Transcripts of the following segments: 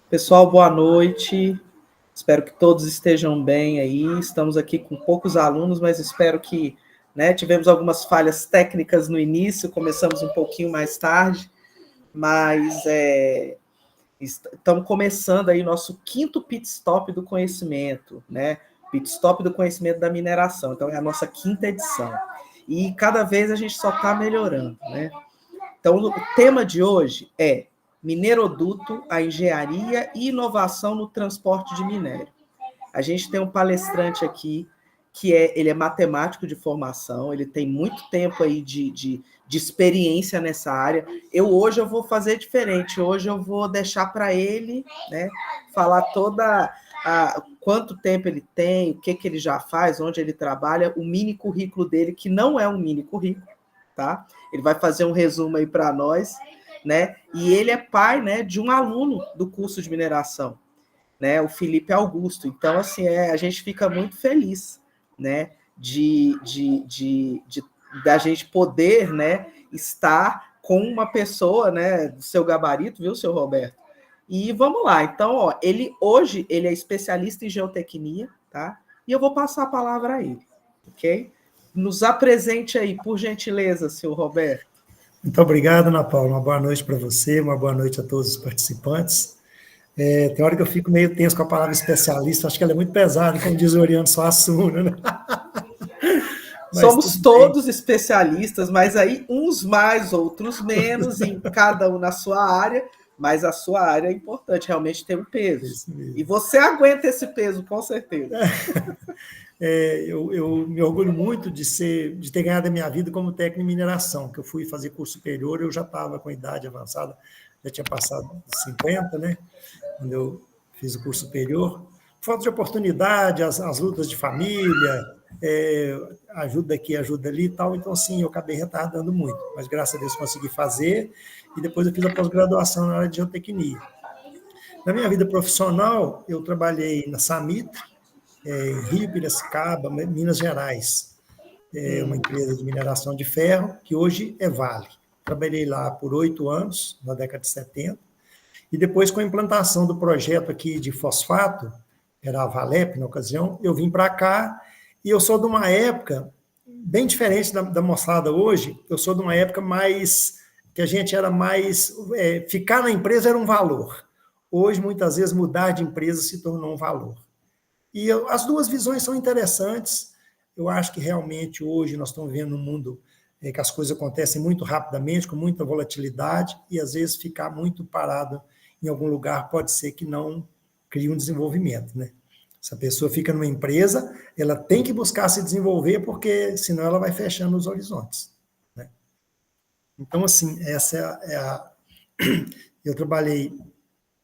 Pessoal, boa noite. Espero que todos estejam bem aí. Estamos aqui com poucos alunos, mas espero que, tivemos algumas falhas técnicas no início, começamos um pouquinho mais tarde, mas estamos começando aí nosso quinto pit stop do conhecimento, né? Pit stop do conhecimento da mineração. Então, é a nossa quinta edição. E cada vez a gente só está melhorando, né? Então, o tema de hoje é Mineroduto, a engenharia e inovação no transporte de minério. A gente tem um palestrante aqui que ele é matemático de formação, ele tem muito tempo aí de experiência nessa área. Hoje eu vou fazer diferente, hoje eu vou deixar para ele, né, falar quanto tempo ele tem, o que ele já faz, onde ele trabalha, o mini currículo dele, que não é um mini currículo, tá? Ele vai fazer um resumo aí para nós, né? E ele é pai, né, de um aluno do curso de mineração, né? O Felipe Augusto. Então, assim, a gente fica muito feliz, né, da gente poder, né, estar com uma pessoa, né, do seu gabarito, viu, seu Roberto? E vamos lá. Então, hoje ele é especialista em geotecnia, tá? E eu vou passar a palavra a ele, ok? Nos apresente aí, por gentileza, seu Roberto. Muito obrigado, Ana Paula. Uma boa noite para você, uma boa noite a todos os participantes. Tem hora que eu fico meio tenso com a palavra especialista, acho que ela é muito pesada, como diz o Oriano Suassuna, né? Somos todos especialistas, mas aí uns mais, outros menos, em cada um na sua área, mas a sua área é importante, realmente tem um peso. E você aguenta esse peso, com certeza. Eu me orgulho muito de ter ganhado a minha vida como técnico em mineração, que eu fui fazer curso superior, eu já estava com idade avançada, já tinha passado dos 50, né? Quando eu fiz o curso superior. Falta de oportunidade, as lutas de família, ajuda aqui, ajuda ali e tal. Então, assim, eu acabei retardando muito. Mas, graças a Deus, consegui fazer. E depois eu fiz a pós-graduação na área de geotecnia. Na minha vida profissional, eu trabalhei na Samitra, em Rio Piracicaba, Minas Gerais. É uma empresa de mineração de ferro, que hoje é Vale. Trabalhei lá por 8 anos, na década de 70. E depois, com a implantação do projeto aqui de fosfato, era a Valep na ocasião, eu vim para cá e eu sou de uma época bem diferente da moçada hoje. Eu sou de uma época mais que a gente era mais ficar na empresa era um valor. Hoje, muitas vezes, mudar de empresa se tornou um valor. E as duas visões são interessantes. Eu acho que realmente hoje nós estamos vendo um mundo que as coisas acontecem muito rapidamente, com muita volatilidade, e às vezes ficar muito parado em algum lugar pode ser que não crie um desenvolvimento, né? Se a pessoa fica numa empresa, ela tem que buscar se desenvolver, porque senão ela vai fechando os horizontes, né? Então, assim, eu trabalhei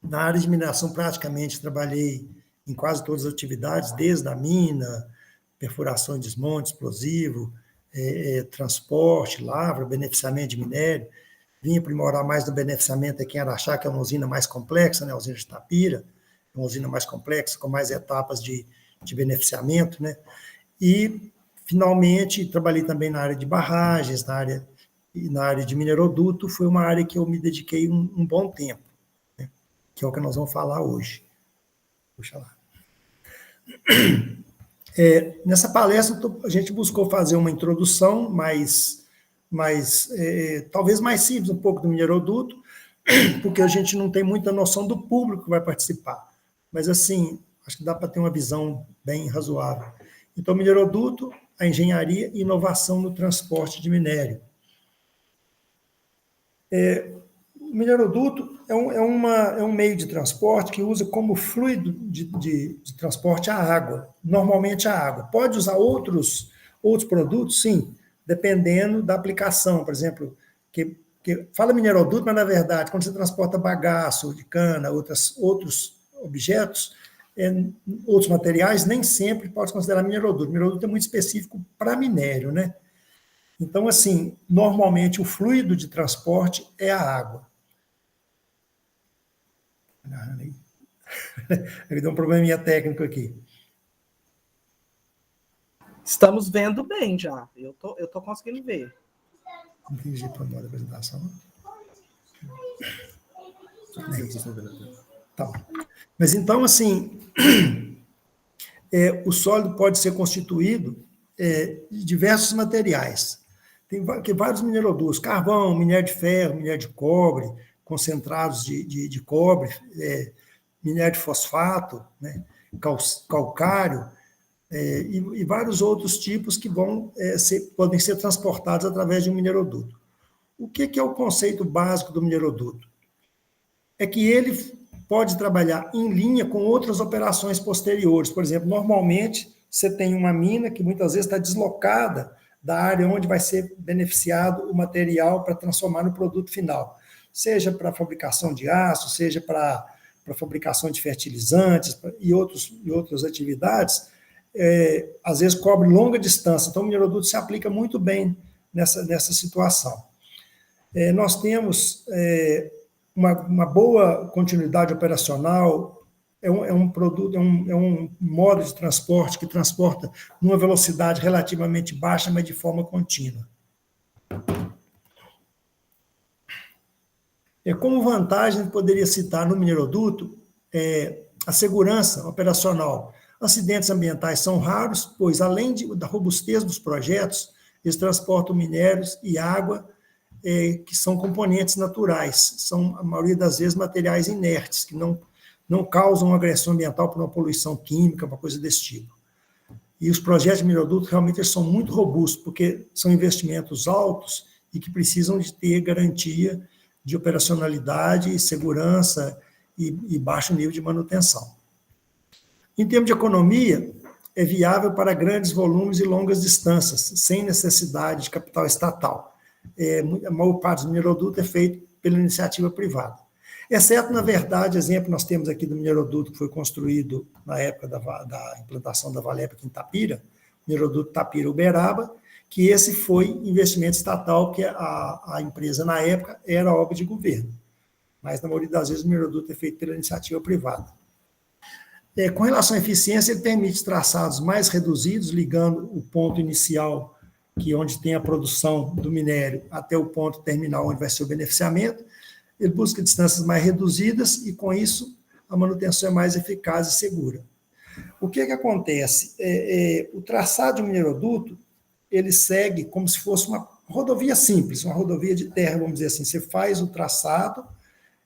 na área de mineração, praticamente trabalhei em quase todas as atividades, desde a mina, perfuração, desmonte, explosivo, transporte, lavra, beneficiamento de minério. Vim aprimorar mais no beneficiamento aqui em Araxá, que é uma usina mais complexa, né? A usina de Itapira, uma usina mais complexa, com mais etapas de beneficiamento, né? E, finalmente, trabalhei também na área de barragens, na área de mineroduto. Foi uma área que eu me dediquei um bom tempo, né? Que é o que nós vamos falar hoje. Puxa lá. Nessa palestra, a gente buscou fazer uma introdução talvez mais simples um pouco do mineroduto, porque a gente não tem muita noção do público que vai participar. Mas, assim, acho que dá para ter uma visão bem razoável. Então, mineroduto, a engenharia e inovação no transporte de minério. O mineroduto é um meio de transporte que usa como fluido de transporte a água, normalmente a água. Pode usar outros produtos, sim, dependendo da aplicação. Por exemplo, que fala mineroduto, mas, na verdade, quando você transporta bagaço de cana, outros objetos, outros materiais, nem sempre pode se considerar mineroduto. Mineroduto é muito específico para minério, né? Então, assim, normalmente o fluido de transporte é a água. Ele deu um probleminha técnico aqui. Estamos vendo bem já. Eu tô conseguindo ver. Não entendi para a apresentação. Tá. Mas então, assim, o sólido pode ser constituído de diversos materiais. Tem vários minerodutos, carvão, minério de ferro, minério de cobre, concentrados de cobre, minério de fosfato, né, calcário, e vários outros tipos que podem ser transportados através de um mineroduto. O que é o conceito básico do mineroduto? É que ele pode trabalhar em linha com outras operações posteriores. Por exemplo, normalmente você tem uma mina que muitas vezes está deslocada da área onde vai ser beneficiado o material para transformar no produto final, seja para a fabricação de aço, seja para a fabricação de fertilizantes e outras atividades, às vezes cobre longa distância. Então, o mineroduto se aplica muito bem nessa situação. Nós temos uma boa continuidade operacional, é um produto, é um modo de transporte que transporta numa velocidade relativamente baixa, mas de forma contínua. Como vantagem, poderia citar no mineroduto a segurança operacional. Acidentes ambientais são raros, pois, além da robustez dos projetos, eles transportam minérios e água, que são componentes naturais, são, a maioria das vezes, materiais inertes, que não causam agressão ambiental por uma poluição química, uma coisa desse tipo. E os projetos de mineroduto realmente eles são muito robustos, porque são investimentos altos e que precisam de ter garantia de operacionalidade, segurança e baixo nível de manutenção. Em termos de economia, é viável para grandes volumes e longas distâncias, sem necessidade de capital estatal. A maior parte dos minerodutos é feito pela iniciativa privada. Exceto, na verdade, exemplo, nós temos aqui do mineroduto que foi construído na época da implantação da Valep aqui em Tapira, o mineroduto Tapira-Uberaba, que esse foi investimento estatal, que a empresa, na época, era obra de governo. Mas, na maioria das vezes, o mineroduto é feito pela iniciativa privada. Com relação à eficiência, ele permite traçados mais reduzidos, ligando o ponto inicial, que onde tem a produção do minério, até o ponto terminal, onde vai ser o beneficiamento. Ele busca distâncias mais reduzidas e, com isso, a manutenção é mais eficaz e segura. O que acontece? O traçado de um mineroduto, ele segue como se fosse uma rodovia simples, uma rodovia de terra, vamos dizer assim. Você faz o traçado,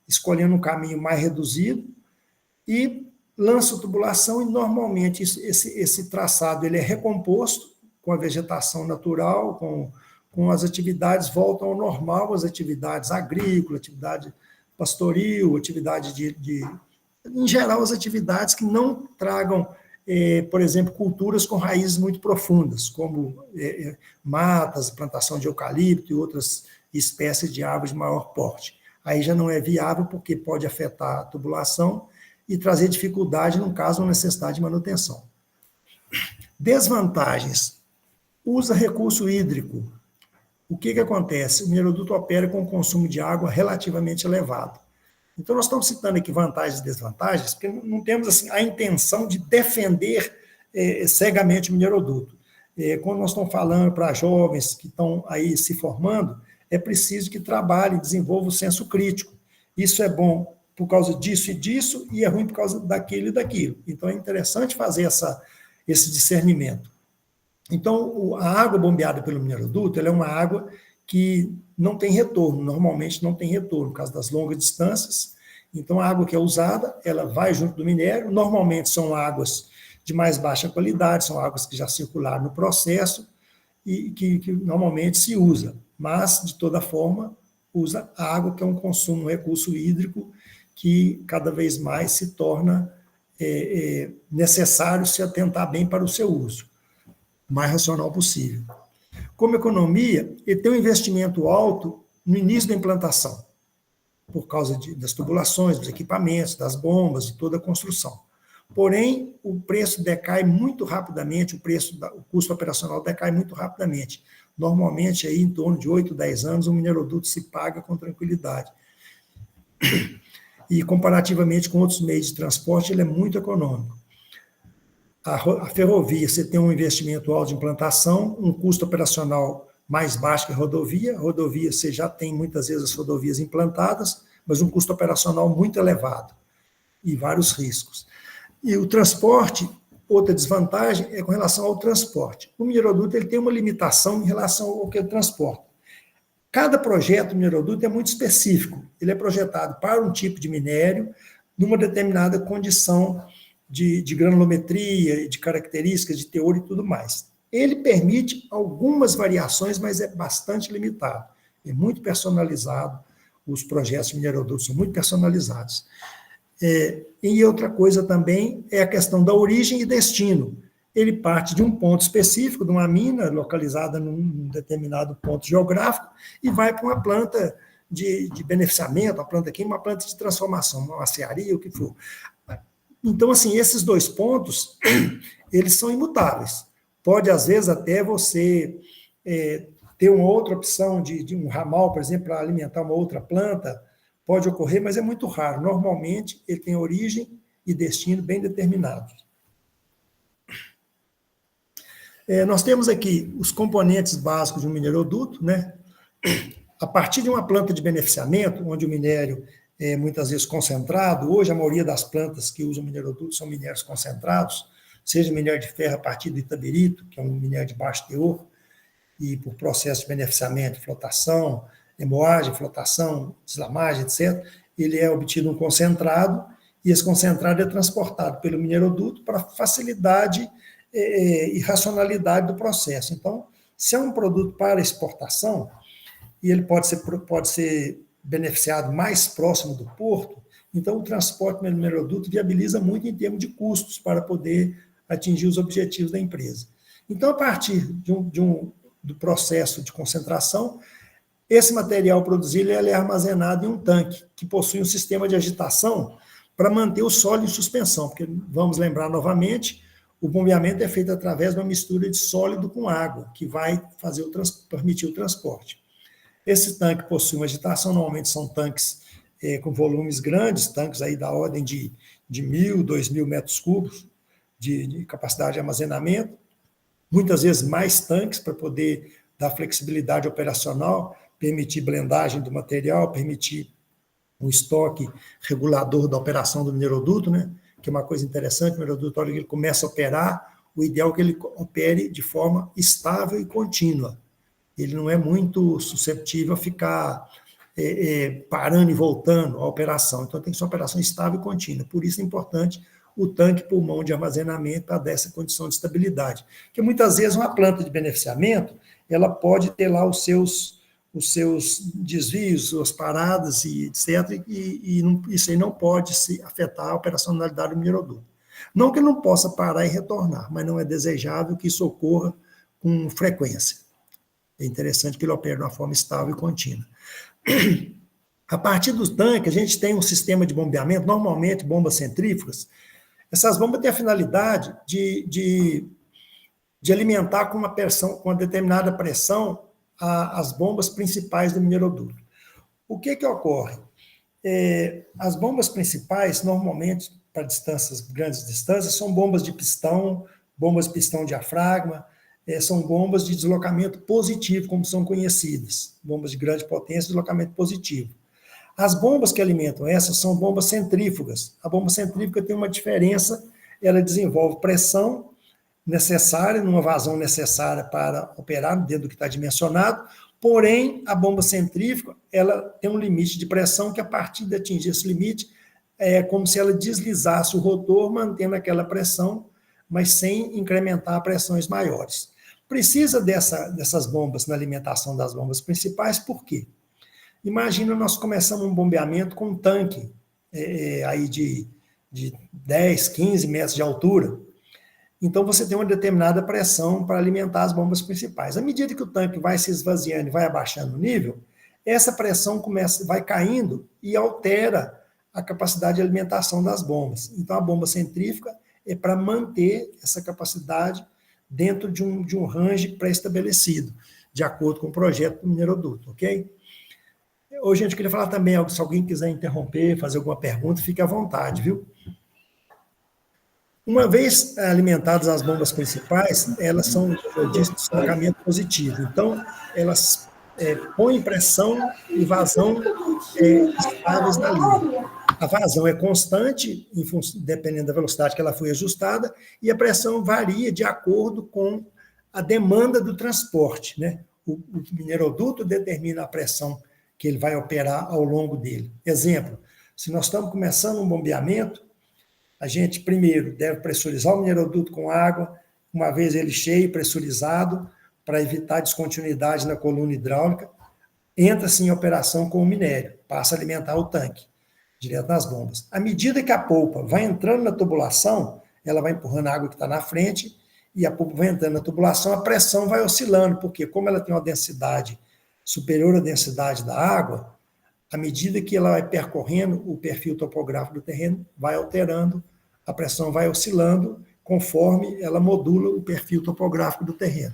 escolhendo um caminho mais reduzido, e lança a tubulação, e normalmente esse traçado ele é recomposto com a vegetação natural, com as atividades, voltam ao normal, as atividades agrícolas, atividade pastoril, atividade em geral, as atividades que não tragam, por exemplo, culturas com raízes muito profundas, como matas, plantação de eucalipto e outras espécies de árvores de maior porte. Aí já não é viável, porque pode afetar a tubulação e trazer dificuldade, no caso, uma necessidade de manutenção. Desvantagens. Usa recurso hídrico. O que acontece? O mineroduto opera com um consumo de água relativamente elevado. Então, nós estamos citando aqui vantagens e desvantagens, porque não temos assim, a intenção de defender cegamente o mineroduto. Quando nós estamos falando para jovens que estão aí se formando, é preciso que trabalhem, desenvolvam o senso crítico. Isso é bom por causa disso e disso, e é ruim por causa daquilo e daquilo. Então, é interessante fazer esse discernimento. Então, a água bombeada pelo mineroduto, ela é uma água que não tem retorno, normalmente não tem retorno, por causa das longas distâncias. Então, a água que é usada, ela vai junto do minério, normalmente são águas de mais baixa qualidade, são águas que já circularam no processo e que normalmente se usa, mas, de toda forma, usa a água, que é um consumo, um recurso hídrico, que cada vez mais se torna necessário se atentar bem para o seu uso, o mais racional possível. Como economia, ele tem um investimento alto no início da implantação, por causa das tubulações, dos equipamentos, das bombas, de toda a construção. Porém, o preço decai muito rapidamente, o custo operacional decai muito rapidamente. Normalmente, aí, em torno de 8, 10 anos, o mineroduto se paga com tranquilidade. E, comparativamente com outros meios de transporte, ele é muito econômico. A ferrovia, você tem um investimento alto de implantação, um custo operacional mais baixo que a rodovia. A rodovia, você já tem, muitas vezes, as rodovias implantadas, mas um custo operacional muito elevado. e vários riscos. E o transporte, outra desvantagem é com relação ao transporte. O mineroduto ele tem uma limitação em relação ao que ele transporta. Cada projeto mineroduto é muito específico. Ele é projetado para um tipo de minério, numa determinada condição de granulometria, de características, de teor e tudo mais. Ele permite algumas variações, mas é bastante limitado. É muito personalizado, os projetos de mineroduto são muito personalizados. E outra coisa também é a questão da origem e destino. Ele parte de um ponto específico, de uma mina localizada num determinado ponto geográfico, e vai para uma planta de beneficiamento, uma planta química, uma planta de transformação, uma maciaria, o que for. Então, assim, esses dois pontos, eles são imutáveis. Pode, às vezes, até você ter uma outra opção de um ramal, por exemplo, para alimentar uma outra planta, pode ocorrer, mas é muito raro. Normalmente, ele tem origem e destino bem determinados. Nós temos aqui os componentes básicos de um mineroduto, né? A partir de uma planta de beneficiamento, onde o minério é muitas vezes concentrado, hoje a maioria das plantas que usam mineroduto são minérios concentrados, seja minério de ferro a partir do itabirito, que é um minério de baixo teor, e por processo de beneficiamento, flotação, moagem, flotação, deslamagem, etc., ele é obtido um concentrado, e esse concentrado é transportado pelo mineroduto para facilidade e racionalidade do processo. Então, se é um produto para exportação, e ele pode ser beneficiado mais próximo do porto, então o transporte pelo mineroduto viabiliza muito em termos de custos para poder atingir os objetivos da empresa. Então, a partir do processo de concentração, esse material produzido ele é armazenado em um tanque, que possui um sistema de agitação para manter o sólido em suspensão, porque, vamos lembrar novamente, o bombeamento é feito através de uma mistura de sólido com água, que vai permitir o transporte. Esse tanque possui uma agitação, normalmente são tanques com volumes grandes, tanques aí da ordem de 1.000, 2.000 metros cúbicos de capacidade de armazenamento, muitas vezes mais tanques para poder dar flexibilidade operacional, permitir blendagem do material, permitir um estoque regulador da operação do mineroduto, né? Que é uma coisa interessante, o mineroduto, hora que ele começa a operar, o ideal é que ele opere de forma estável e contínua. Ele não é muito susceptível a ficar parando e voltando a operação. Então, tem que ser uma operação estável e contínua. Por isso é importante o tanque pulmão de armazenamento para dar essa condição de estabilidade. Porque muitas vezes uma planta de beneficiamento, ela pode ter lá os seus desvios, suas paradas, e etc., e isso aí não pode se afetar a operacionalidade do mineroduto. Não que ele não possa parar e retornar, mas não é desejável que isso ocorra com frequência. É interessante que ele opere de uma forma estável e contínua. A partir do tanque, a gente tem um sistema de bombeamento, normalmente bombas centrífugas. Essas bombas têm a finalidade de alimentar com uma determinada pressão as bombas principais do mineroduto. O que ocorre? As bombas principais, normalmente, para grandes distâncias, são bombas de pistão diafragma, são bombas de deslocamento positivo, como são conhecidas, bombas de grande potência, deslocamento positivo. As bombas que alimentam essas são bombas centrífugas. A bomba centrífuga tem uma diferença, ela desenvolve pressão necessária, numa vazão necessária para operar dentro do que está dimensionado, porém, a bomba centrífuga, ela tem um limite de pressão que, a partir de atingir esse limite, é como se ela deslizasse o rotor, mantendo aquela pressão, mas sem incrementar pressões maiores. Precisa dessas bombas na alimentação das bombas principais, por quê? Imagina, nós começamos um bombeamento com um tanque aí de 10, 15 metros de altura. Então, você tem uma determinada pressão para alimentar as bombas principais. À medida que o tanque vai se esvaziando e vai abaixando o nível, essa pressão vai caindo e altera a capacidade de alimentação das bombas. Então, a bomba centrífuga é para manter essa capacidade dentro de um range pré-estabelecido, de acordo com o projeto do mineroduto, ok? Hoje, gente, eu queria falar também, se alguém quiser interromper, fazer alguma pergunta, fique à vontade, viu? Uma vez alimentadas as bombas principais, elas são, eu disse, de deslocamento positivo. Então, elas põem pressão e vazão estáveis na linha. A vazão é constante, dependendo da velocidade que ela foi ajustada, e a pressão varia de acordo com a demanda do transporte, né? O mineroduto determina a pressão que ele vai operar ao longo dele. Exemplo, se nós estamos começando um bombeamento, a gente primeiro deve pressurizar o mineroduto com água, uma vez ele cheio, pressurizado, para evitar descontinuidade na coluna hidráulica, entra-se em operação com o minério, passa a alimentar o tanque, direto nas bombas. À medida que a polpa vai entrando na tubulação, ela vai empurrando a água que está na frente, e a polpa vai entrando na tubulação, a pressão vai oscilando, porque como ela tem uma densidade superior à densidade da água, à medida que ela vai percorrendo o perfil topográfico do terreno, vai alterando, a pressão vai oscilando, conforme ela modula o perfil topográfico do terreno.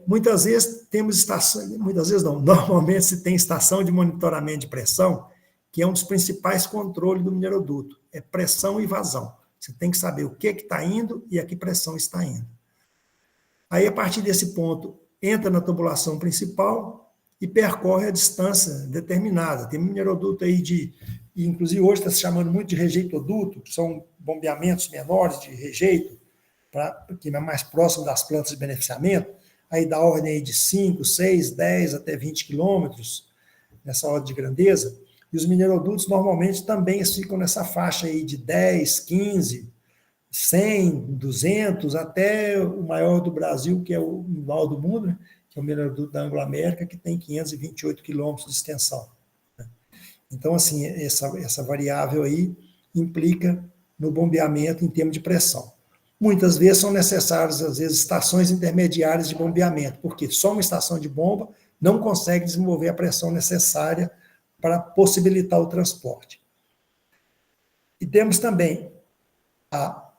Muitas vezes temos estações, muitas vezes não, normalmente se tem estação de monitoramento de pressão, que é um dos principais controles do mineroduto, é pressão e vazão. Você tem que saber o que está indo e a que pressão está indo. Aí, a partir desse ponto, entra na tubulação principal e percorre a distância determinada. Tem mineroduto aí inclusive hoje está se chamando muito de rejeitoduto, que são bombeamentos menores de rejeito, que é mais próximo das plantas de beneficiamento, aí da ordem aí de 5, 6, 10 até 20 quilômetros, nessa ordem de grandeza. E os minerodutos normalmente também ficam nessa faixa aí de 10, 15, 100, 200, até o maior do Brasil, que é o maior do mundo, né? Que é o mineroduto da Anglo-América, que tem 528 quilômetros de extensão. Então, assim, essa variável aí implica no bombeamento em termos de pressão. Muitas vezes são necessárias, às vezes, estações intermediárias de bombeamento, porque só uma estação de bomba não consegue desenvolver a pressão necessária para possibilitar o transporte. E temos também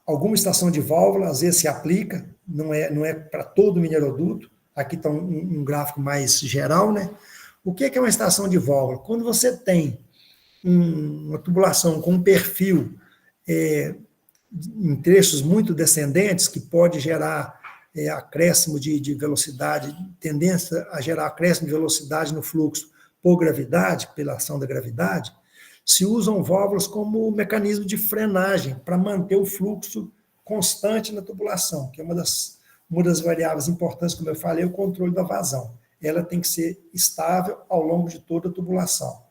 alguma estação de válvula, às vezes se aplica, não é para todo o mineroduto, aqui está um gráfico mais geral, né? O que é uma estação de válvula? Quando você tem uma tubulação com um perfil em trechos muito descendentes, que pode gerar acréscimo de velocidade, tendência a gerar acréscimo de velocidade no fluxo por gravidade, pela ação da gravidade, se usam válvulas como mecanismo de frenagem para manter o fluxo constante na tubulação, que é uma das variáveis importantes, como eu falei, o controle da vazão. Ela tem que ser estável ao longo de toda a tubulação.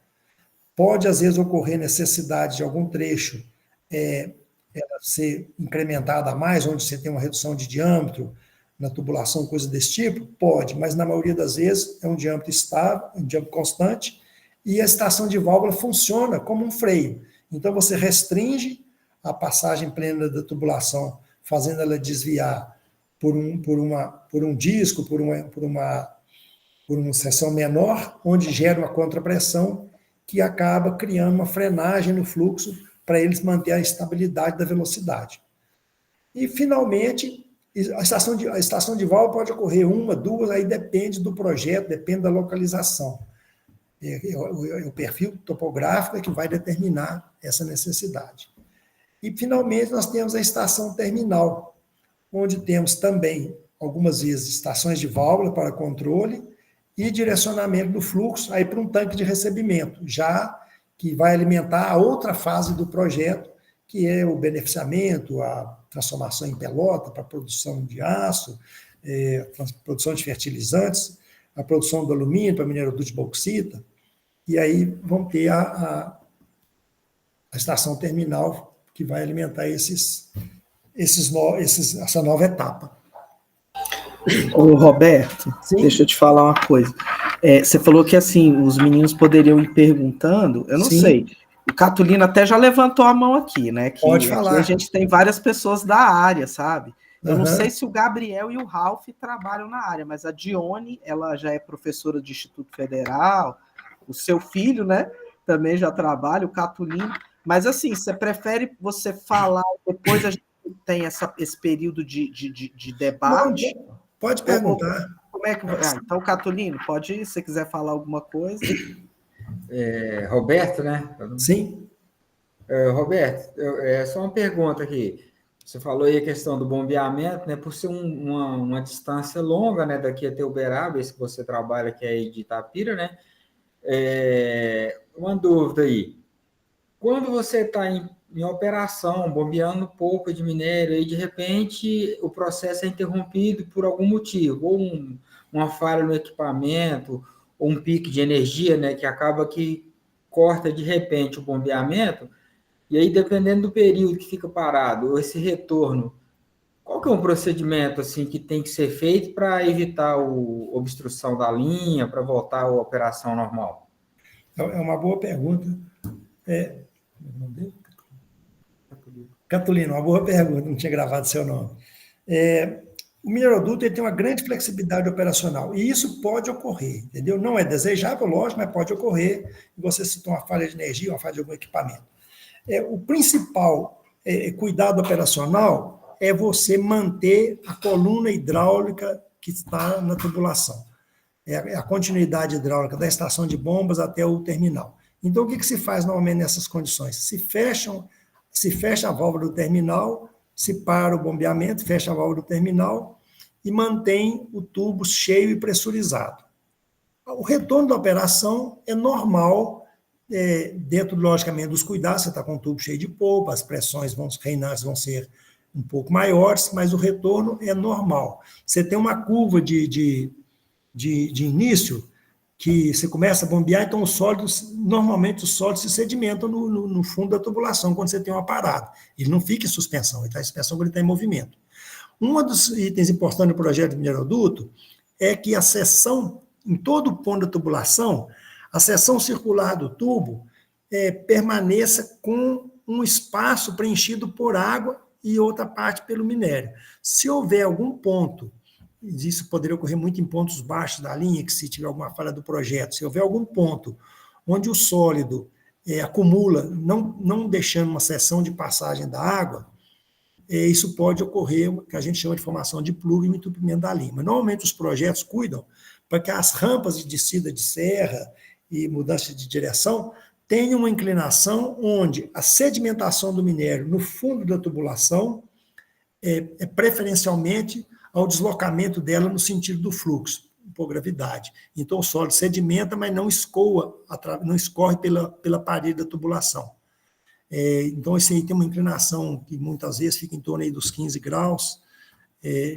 Pode, às vezes, ocorrer necessidade de algum trecho ela ser incrementada a mais, onde você tem uma redução de diâmetro na tubulação, coisa desse tipo? Pode, mas na maioria das vezes é um diâmetro estável, um diâmetro constante, e a estação de válvula funciona como um freio. Então, você restringe a passagem plena da tubulação, fazendo ela desviar por um disco, por uma seção menor, onde gera uma contrapressão que acaba criando uma frenagem no fluxo para eles manter a estabilidade da velocidade. E, finalmente, a estação de válvula pode ocorrer uma, duas, aí depende do projeto, depende da localização. O perfil topográfico é que vai determinar essa necessidade. E, finalmente, nós temos a estação terminal, onde temos também, algumas vezes, estações de válvula para controle e direcionamento do fluxo aí para um tanque de recebimento, já que vai alimentar a outra fase do projeto, que é o beneficiamento, a transformação em pelota para a produção de aço, produção de fertilizantes, a produção do alumínio para mineroduto de bauxita, e aí vão ter a estação terminal que vai alimentar essa nova etapa. Ô, Roberto, Sim? Deixa eu te falar uma coisa. Você falou que assim, os meninos poderiam ir perguntando, eu não Sim. sei. O Catulino até já levantou a mão aqui, né? Que Pode falar. Aqui a gente tem várias pessoas da área, sabe? Eu não Aham. sei se o Gabriel e o Ralph trabalham na área, mas a Dione, ela já é professora do Instituto Federal, o seu filho, né? Também já trabalha, o Catulino. Mas assim, você prefere você falar, depois a gente tem esse período de debate? Não, pode perguntar. Como é que então, Catulino, pode ir, se você quiser falar alguma coisa. Roberto, né? Sim. Roberto, só uma pergunta aqui. Você falou aí a questão do bombeamento, né? Por ser uma distância longa, né? Daqui até Uberaba, esse que você trabalha, que é aí de Itapira, né? Uma dúvida aí. quando você está em operação, bombeando polpa de minério, e de repente o processo é interrompido por algum motivo, ou uma falha no equipamento, ou um pico de energia, né, que acaba que corta de repente o bombeamento, e aí dependendo do período que fica parado, ou esse retorno, qual que é um procedimento assim que tem que ser feito para evitar a obstrução da linha, para voltar à operação normal? É uma boa pergunta. Catulino, uma boa pergunta, não tinha gravado seu nome. O mineroduto ele tem uma grande flexibilidade operacional, e isso pode ocorrer, entendeu? Não é desejável, lógico, mas pode ocorrer. Você citou uma falha de energia, uma falha de algum equipamento. O principal cuidado operacional é você manter a coluna hidráulica que está na tubulação. É a continuidade hidráulica da estação de bombas até o terminal. Então, o que se faz normalmente nessas condições? Se fecha a válvula do terminal, se para o bombeamento, fecha a válvula do terminal e mantém o tubo cheio e pressurizado. O retorno da operação é normal, dentro, logicamente, dos cuidados. Você está com o tubo cheio de polpa, as pressões reinantes vão ser um pouco maiores, mas o retorno é normal. Você tem uma curva de início, que você começa a bombear, então normalmente os sólidos se sedimentam no fundo da tubulação quando você tem uma parada. Ele não fica em suspensão, ele está em suspensão quando ele está em movimento. Um dos itens importantes do projeto de mineroduto é que a seção, em todo o ponto da tubulação, a seção circular do tubo permaneça com um espaço preenchido por água e outra parte pelo minério. Se houver algum ponto, isso poderia ocorrer muito em pontos baixos da linha, que se tiver alguma falha do projeto, se houver algum ponto onde o sólido acumula, não deixando uma seção de passagem da água, isso pode ocorrer, o que a gente chama de formação de plug e entupimento da linha. Mas, normalmente, os projetos cuidam para que as rampas de descida de serra e mudança de direção tenham uma inclinação onde a sedimentação do minério no fundo da tubulação preferencialmente ao deslocamento dela no sentido do fluxo, por gravidade. Então, o sólido sedimenta, mas não escorre pela parede da tubulação. Então, esse aí tem uma inclinação que muitas vezes fica em torno aí dos 15 graus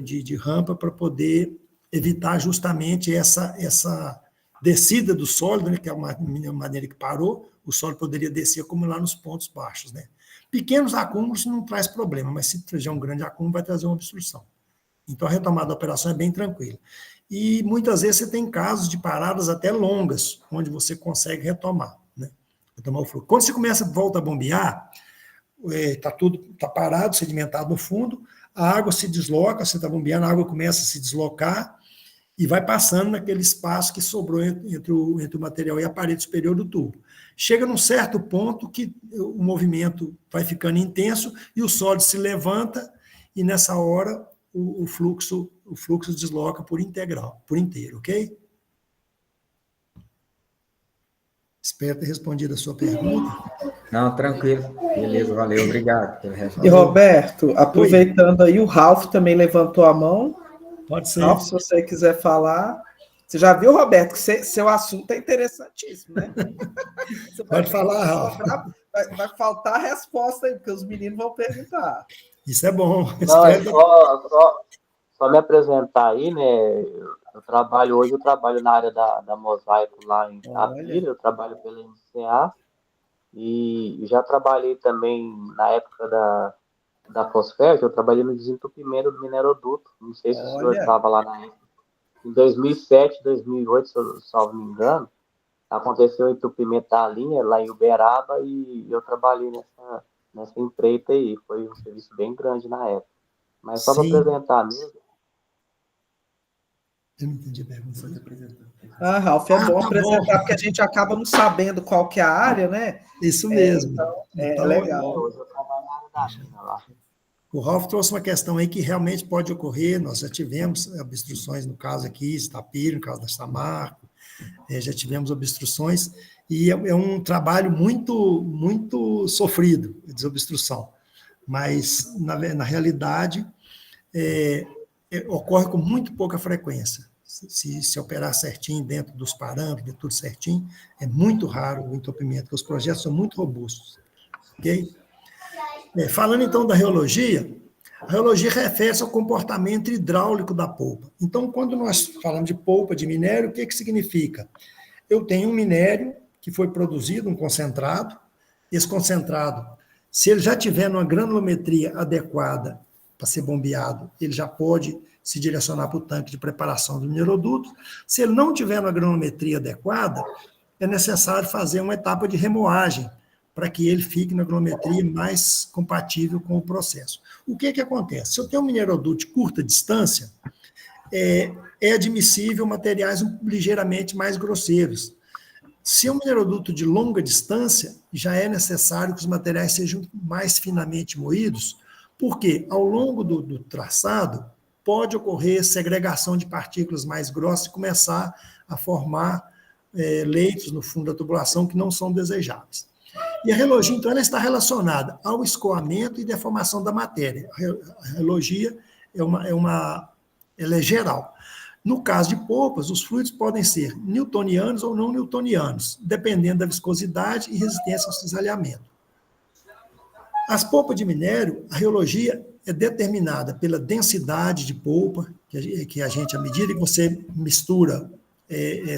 de rampa, para poder evitar justamente essa descida do sólido, né, que é uma maneira que parou, o sólido poderia descer e acumular nos pontos baixos, né? Pequenos acúmulos não traz problema, mas se tiver um grande acúmulo, vai trazer uma obstrução. Então, a retomada da operação é bem tranquila. E muitas vezes você tem casos de paradas até longas, onde você consegue retomar, né? Retomar o fluxo. Quando você volta a bombear, está parado, sedimentado no fundo, a água se desloca, você está bombeando, a água começa a se deslocar e vai passando naquele espaço que sobrou entre o material e a parede superior do tubo. Chega num certo ponto que o movimento vai ficando intenso e o sólido se levanta, e nessa hora o fluxo desloca por inteiro, ok? Espero ter respondido a sua pergunta. Não, tranquilo. Beleza, valeu, obrigado pela resposta. E, Roberto, aproveitando aí, o Ralf também levantou a mão. Pode ser. Ralf, se você quiser falar. Você já viu, Roberto, que seu assunto é interessantíssimo, né? Pode falar, Ralf. Vai faltar a resposta aí, porque os meninos vão perguntar. Isso é bom. Não, só me apresentar aí, né? Eu trabalho na área da Mosaico lá em Itapira, eu trabalho pela MCA e já trabalhei também na época da Fosfert, eu trabalhei no desentupimento do mineroduto. Não sei se o senhor estava lá na época. Em 2007, 2008, se eu salvo me engano, aconteceu o entupimento da linha lá em Uberaba e eu trabalhei nessa empreita aí. Foi um serviço bem grande na época. Mas só para apresentar mesmo. Eu não entendi a pergunta. Ralf, é bom apresentar, porque a gente acaba não sabendo qual que é a área, né? Isso mesmo. Então, legal. Hoje eu trabalho na área da mina lá. O Ralf trouxe uma questão aí que realmente pode ocorrer. Nós já tivemos obstruções, no caso aqui, Itapira, no caso da Samarco, já tivemos obstruções, e é um trabalho muito, muito sofrido, a desobstrução. Mas, na realidade, ocorre com muito pouca frequência. Se operar certinho, dentro dos parâmetros, tudo certinho, é muito raro o entupimento, porque os projetos são muito robustos. ok? Falando então da reologia, a reologia refere-se ao comportamento hidráulico da polpa. Então, quando nós falamos de polpa de minério, o que significa? Eu tenho um minério que foi produzido, um concentrado. Esse concentrado, se ele já tiver uma granulometria adequada para ser bombeado, ele já pode se direcionar para o tanque de preparação do mineroduto. Se ele não tiver uma granulometria adequada, é necessário fazer uma etapa de remoagem para que ele fique na granulometria mais compatível com o processo. O que acontece? Se eu tenho um mineroduto de curta distância, é admissível materiais ligeiramente mais grosseiros. Se é um mineroduto de longa distância, já é necessário que os materiais sejam mais finamente moídos, porque ao longo do traçado pode ocorrer segregação de partículas mais grossas e começar a formar leitos no fundo da tubulação que não são desejáveis. E a reologia, então, ela está relacionada ao escoamento e deformação da matéria. A reologia ela é geral. No caso de polpas, os fluidos podem ser newtonianos ou não newtonianos, dependendo da viscosidade e resistência ao cisalhamento. As polpas de minério, a reologia é determinada pela densidade de polpa, que a gente, à medida que você mistura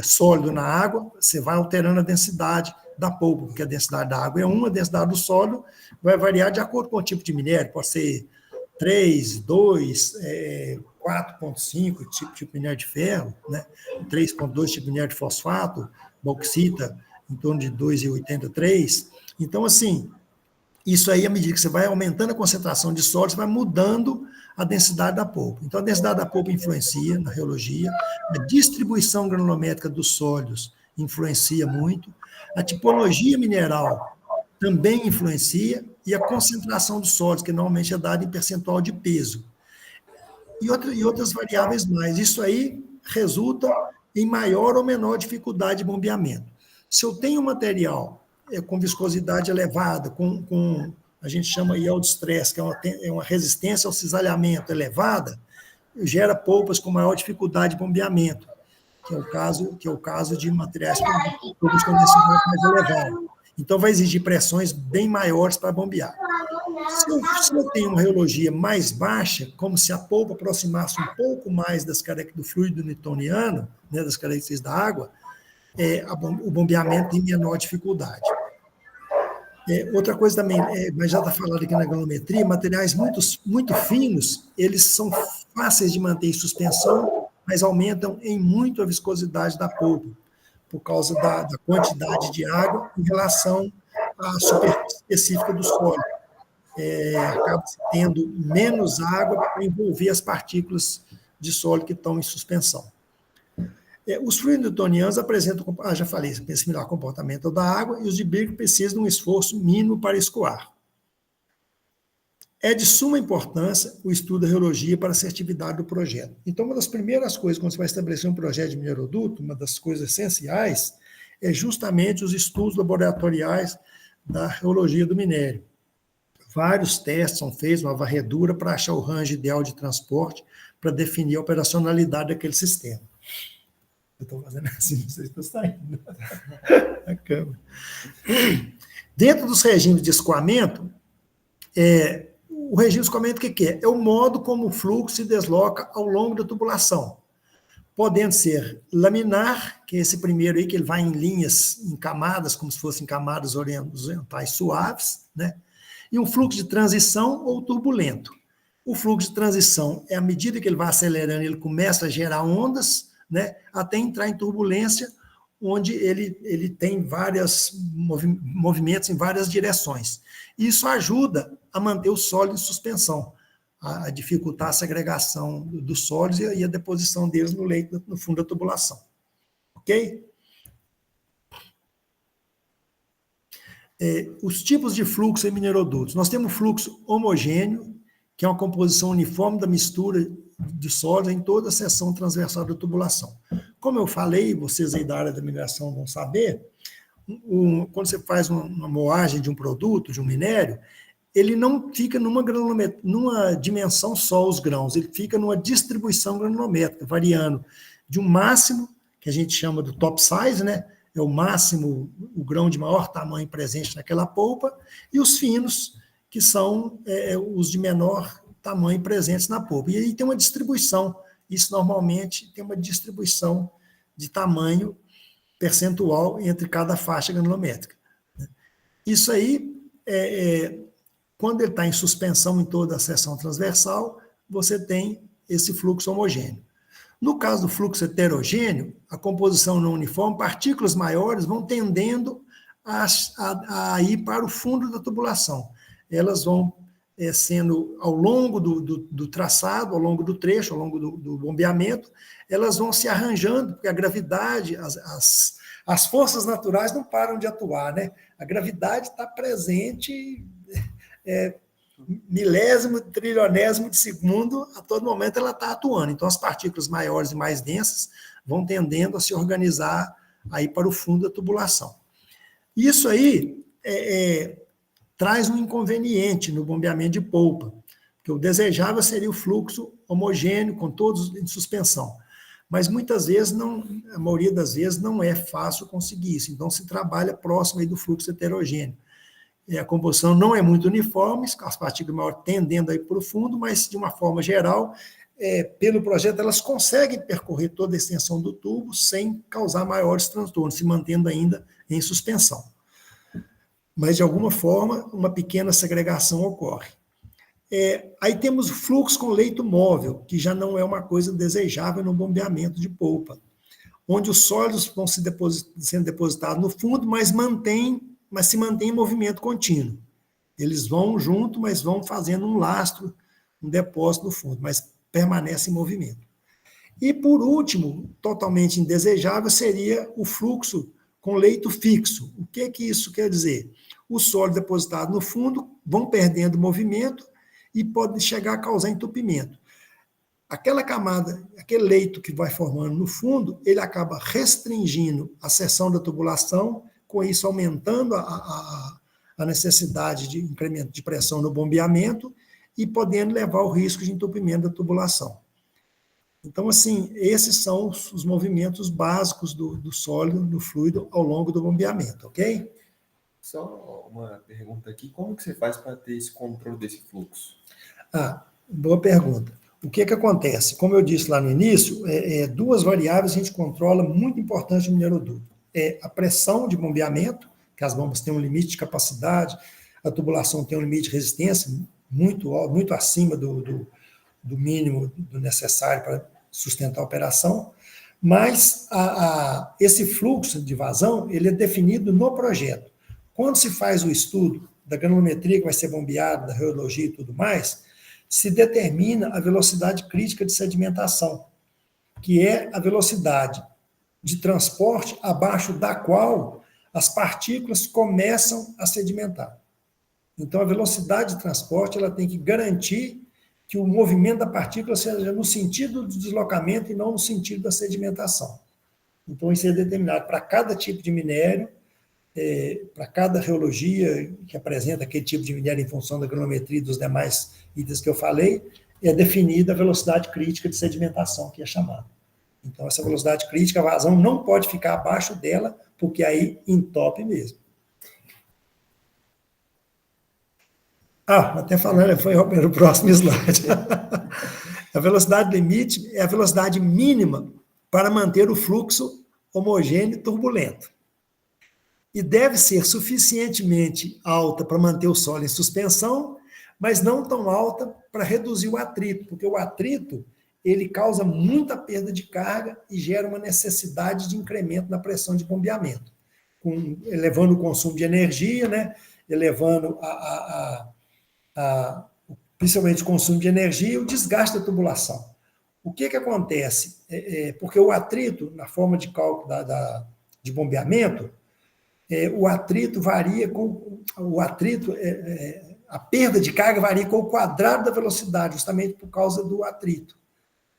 sólido na água, você vai alterando a densidade da polpa, porque a densidade da água é uma, a densidade do sólido vai variar de acordo com o tipo de minério, pode ser 3, 2, 4,5, tipo de minério de ferro, né? 3,2 tipo de minério de fosfato, bauxita em torno de 2,83. Então, assim, isso aí, à medida que você vai aumentando a concentração de sólidos, vai mudando a densidade da polpa. Então, a densidade da polpa influencia na reologia, a distribuição granulométrica dos sólidos influencia muito, a tipologia mineral também influencia, e a concentração dos sólidos, que normalmente é dada em percentual de peso. E outras variáveis mais. Isso aí resulta em maior ou menor dificuldade de bombeamento. Se eu tenho um material com viscosidade elevada, a gente chama yield stress, que é uma resistência ao cisalhamento elevada, gera polpas com maior dificuldade de bombeamento, que é o caso de materiais com viscosidade mais elevada. Então, vai exigir pressões bem maiores para bombear. Se eu tenho uma reologia mais baixa, como se a polpa aproximasse um pouco mais do fluido newtoniano, né, das características da água, o bombeamento tem menor dificuldade. Outra coisa também, mas já está falado aqui na granulometria, materiais muito finos, eles são fáceis de manter em suspensão, mas aumentam em muito a viscosidade da polpa, por causa da quantidade de água em relação à superfície específica do solo. Acaba tendo menos água para envolver as partículas de sólido que estão em suspensão. Os fluidos newtonianos apresentam, já falei, similar comportamento da água, e os de Birk precisam de um esforço mínimo para escoar. É de suma importância o estudo da reologia para a assertividade do projeto. Então, uma das primeiras coisas, quando você vai estabelecer um projeto de mineroduto, uma das coisas essenciais, é justamente os estudos laboratoriais da reologia do minério. Vários testes são feitos, uma varredura para achar o range ideal de transporte, para definir a operacionalidade daquele sistema. Eu estou fazendo assim, não sei se está saindo. A câmera. Dentro dos regimes de escoamento, o regime de escoamento, o que é? É o modo como o fluxo se desloca ao longo da tubulação. Podendo ser laminar, que é esse primeiro aí, que ele vai em linhas, em camadas, como se fossem camadas horizontais suaves, né? E um fluxo de transição ou turbulento. O fluxo de transição é à medida que ele vai acelerando, ele começa a gerar ondas, né? Até entrar em turbulência, onde ele tem vários movimentos em várias direções. Isso ajuda a manter o sólido em suspensão, a dificultar a segregação dos sólidos e a deposição deles no leito, no fundo da tubulação. Ok? Os tipos de fluxo em minerodutos. Nós temos fluxo homogêneo, que é uma composição uniforme da mistura de sólidos em toda a seção transversal da tubulação. Como eu falei, vocês aí da área da mineração vão saber, quando você faz uma moagem de um produto, de um minério, ele não fica numa dimensão só os grãos, ele fica numa distribuição granulométrica, variando de um máximo, que a gente chama do top size, né? é o máximo, o grão de maior tamanho presente naquela polpa, e os finos, que são os de menor tamanho presentes na polpa. E aí tem uma distribuição, isso normalmente tem uma distribuição de tamanho percentual entre cada faixa granulométrica. Isso aí, quando ele está em suspensão em toda a seção transversal, você tem esse fluxo homogêneo. No caso do fluxo heterogêneo, a composição não uniforme, partículas maiores vão tendendo a ir para o fundo da tubulação. Elas vão sendo, ao longo do traçado, ao longo do trecho, ao longo do bombeamento, elas vão se arranjando, porque a gravidade, as forças naturais não param de atuar, né? A gravidade está presente milésimo, trilionésimo de segundo, a todo momento ela está atuando. Então, as partículas maiores e mais densas vão tendendo a se organizar aí para o fundo da tubulação. Isso aí traz um inconveniente no bombeamento de polpa, porque o desejável seria o fluxo homogêneo, com todos em suspensão. Mas muitas vezes, a maioria das vezes, não é fácil conseguir isso. Então, se trabalha próximo aí do fluxo heterogêneo. A composição não é muito uniforme, as partículas maiores tendendo aí para o fundo, mas, de uma forma geral, pelo projeto, elas conseguem percorrer toda a extensão do tubo sem causar maiores transtornos, se mantendo ainda em suspensão. Mas, de alguma forma, uma pequena segregação ocorre. Aí temos o fluxo com leito móvel, que já não é uma coisa desejável no bombeamento de polpa, onde os sólidos vão sendo depositados no fundo, mas se mantém em movimento contínuo. Eles vão junto, mas vão fazendo um lastro, um depósito no fundo, mas permanece em movimento. E, por último, totalmente indesejável, seria o fluxo com leito fixo. O que isso quer dizer? Os sólidos depositados no fundo vão perdendo movimento e podem chegar a causar entupimento. Aquela camada, aquele leito que vai formando no fundo, ele acaba restringindo a seção da tubulação, com isso aumentando a necessidade de incremento de pressão no bombeamento e podendo levar ao risco de entupimento da tubulação. Então, assim, esses são os movimentos básicos do sólido, do fluido, ao longo do bombeamento, ok? Só uma pergunta aqui, como que você faz para ter esse controle desse fluxo? Boa pergunta. O que acontece? Como eu disse lá no início, duas variáveis a gente controla muito importante no mineroduto. A pressão de bombeamento, que as bombas têm um limite de capacidade, a tubulação tem um limite de resistência muito acima do mínimo do necessário para sustentar a operação, mas esse fluxo de vazão ele é definido no projeto. Quando se faz o estudo da granulometria que vai ser bombeada, da rheologia e tudo mais, se determina a velocidade crítica de sedimentação, que é a velocidade de transporte abaixo da qual as partículas começam a sedimentar. Então, a velocidade de transporte ela tem que garantir que o movimento da partícula seja no sentido do deslocamento e não no sentido da sedimentação. Então, isso é determinado para cada tipo de minério, para cada rheologia que apresenta aquele tipo de minério em função da granulometria e dos demais itens que eu falei, é definida a velocidade crítica de sedimentação, que é chamada. Então, essa velocidade crítica, a vazão não pode ficar abaixo dela, porque aí entope mesmo. Até falando, foi o próximo slide. A velocidade limite é a velocidade mínima para manter o fluxo homogêneo e turbulento. E deve ser suficientemente alta para manter o solo em suspensão, mas não tão alta para reduzir o atrito, porque o atrito ele causa muita perda de carga e gera uma necessidade de incremento na pressão de bombeamento, elevando o consumo de energia, né? Elevando principalmente o consumo de energia e o desgaste da tubulação. O que acontece? Porque o atrito, na forma de cálculo de bombeamento, o atrito varia a perda de carga varia com o quadrado da velocidade, justamente por causa do atrito.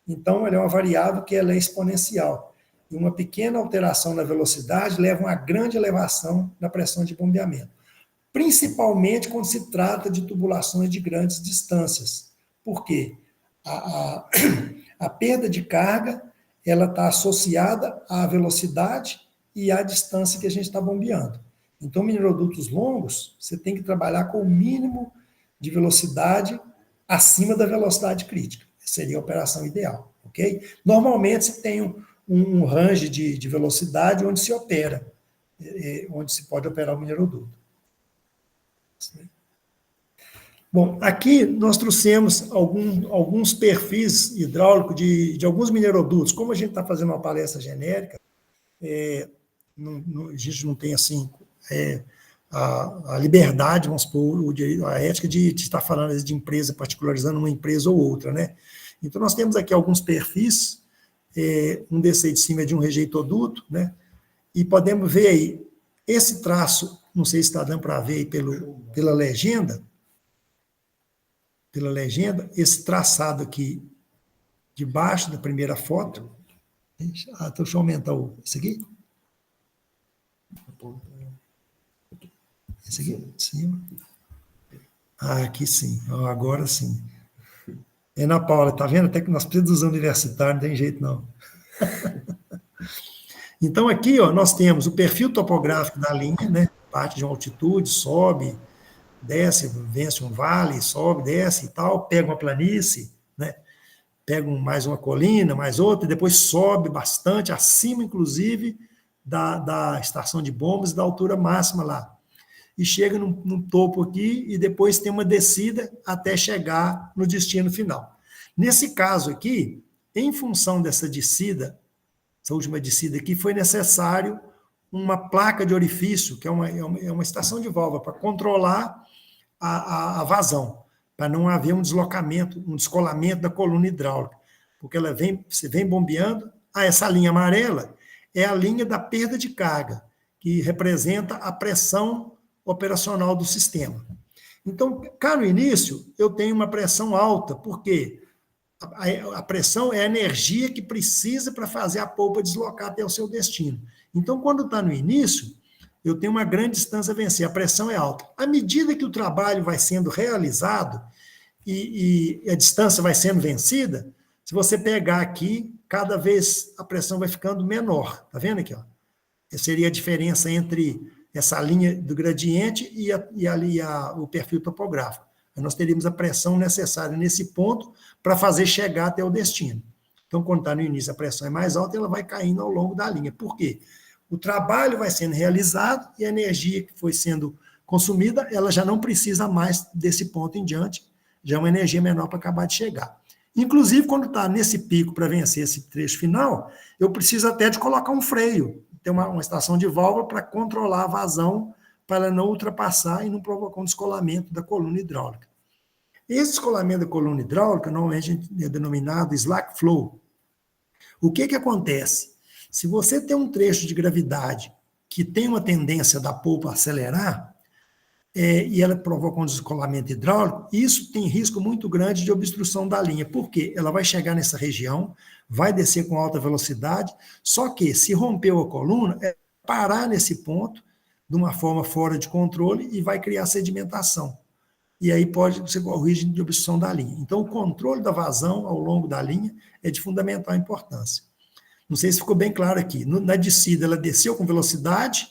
Então, ela é uma variável que ela é exponencial. E uma pequena alteração na velocidade leva a uma grande elevação na pressão de bombeamento. Principalmente quando se trata de tubulações de grandes distâncias. Por quê? A perda de carga ela está associada à velocidade e a distância que a gente está bombeando. Então, minerodutos longos, você tem que trabalhar com o mínimo de velocidade acima da velocidade crítica. Seria a operação ideal, ok? Normalmente, você tem um range de velocidade onde se opera, onde se pode operar o mineroduto. Bom, aqui nós trouxemos alguns perfis hidráulicos de alguns minerodutos. Como a gente está fazendo uma palestra genérica, a gente não tem assim a liberdade, vamos supor, a ética de estar falando de empresa, particularizando uma empresa ou outra, né? Então, nós temos aqui alguns perfis, um desse aí de cima é de um rejeitoduto, né? E podemos ver aí, esse traço, não sei se está dando para ver aí pela legenda, esse traçado aqui, debaixo da primeira foto. Deixa eu aumentar isso aqui. Esse aqui, em cima. Aqui sim, agora sim. Ana Paula, tá vendo? Até que nós precisamos dos universitários, não tem jeito não. Então, aqui, ó, nós temos o perfil topográfico da linha, né? Parte de uma altitude, sobe, desce, vence um vale, sobe, desce e tal, pega uma planície, né? Pega mais uma colina, mais outra, e depois sobe bastante, acima, inclusive, da estação de bombas, da altura máxima lá. E chega num topo aqui, e depois tem uma descida até chegar no destino final. Nesse caso aqui, em função dessa descida, essa última descida aqui, foi necessário uma placa de orifício, que é uma estação de válvula, para controlar a vazão, para não haver um deslocamento, um descolamento da coluna hidráulica, porque você vem bombeando, essa linha amarela é a linha da perda de carga, que representa a pressão operacional do sistema. Então, cá no início, eu tenho uma pressão alta, porque a pressão é a energia que precisa para fazer a polpa deslocar até o seu destino. Então, quando está no início, eu tenho uma grande distância a vencer, a pressão é alta. À medida que o trabalho vai sendo realizado e a distância vai sendo vencida, se você pegar aqui, cada vez a pressão vai ficando menor. Está vendo aqui? Ó? Essa seria a diferença entre essa linha do gradiente e ali o perfil topográfico. Nós teríamos a pressão necessária nesse ponto para fazer chegar até o destino. Então, quando está no início, a pressão é mais alta, ela vai caindo ao longo da linha. Por quê? O trabalho vai sendo realizado e a energia que foi sendo consumida, ela já não precisa mais desse ponto em diante, já é uma energia menor para acabar de chegar. Inclusive, quando está nesse pico para vencer esse trecho final, eu preciso até de colocar um freio, ter uma estação de válvula para controlar a vazão, para ela não ultrapassar e não provocar um descolamento da coluna hidráulica. Esse descolamento da coluna hidráulica, normalmente é denominado slack flow. O que acontece? Se você tem um trecho de gravidade que tem uma tendência da polpa a acelerar, e ela provoca um descolamento hidráulico, isso tem risco muito grande de obstrução da linha. Por quê? Ela vai chegar nessa região, vai descer com alta velocidade, só que se rompeu a coluna, parar nesse ponto, de uma forma fora de controle, e vai criar sedimentação. E aí pode ser o risco de obstrução da linha. Então, o controle da vazão ao longo da linha é de fundamental importância. Não sei se ficou bem claro aqui. Na descida, ela desceu com velocidade,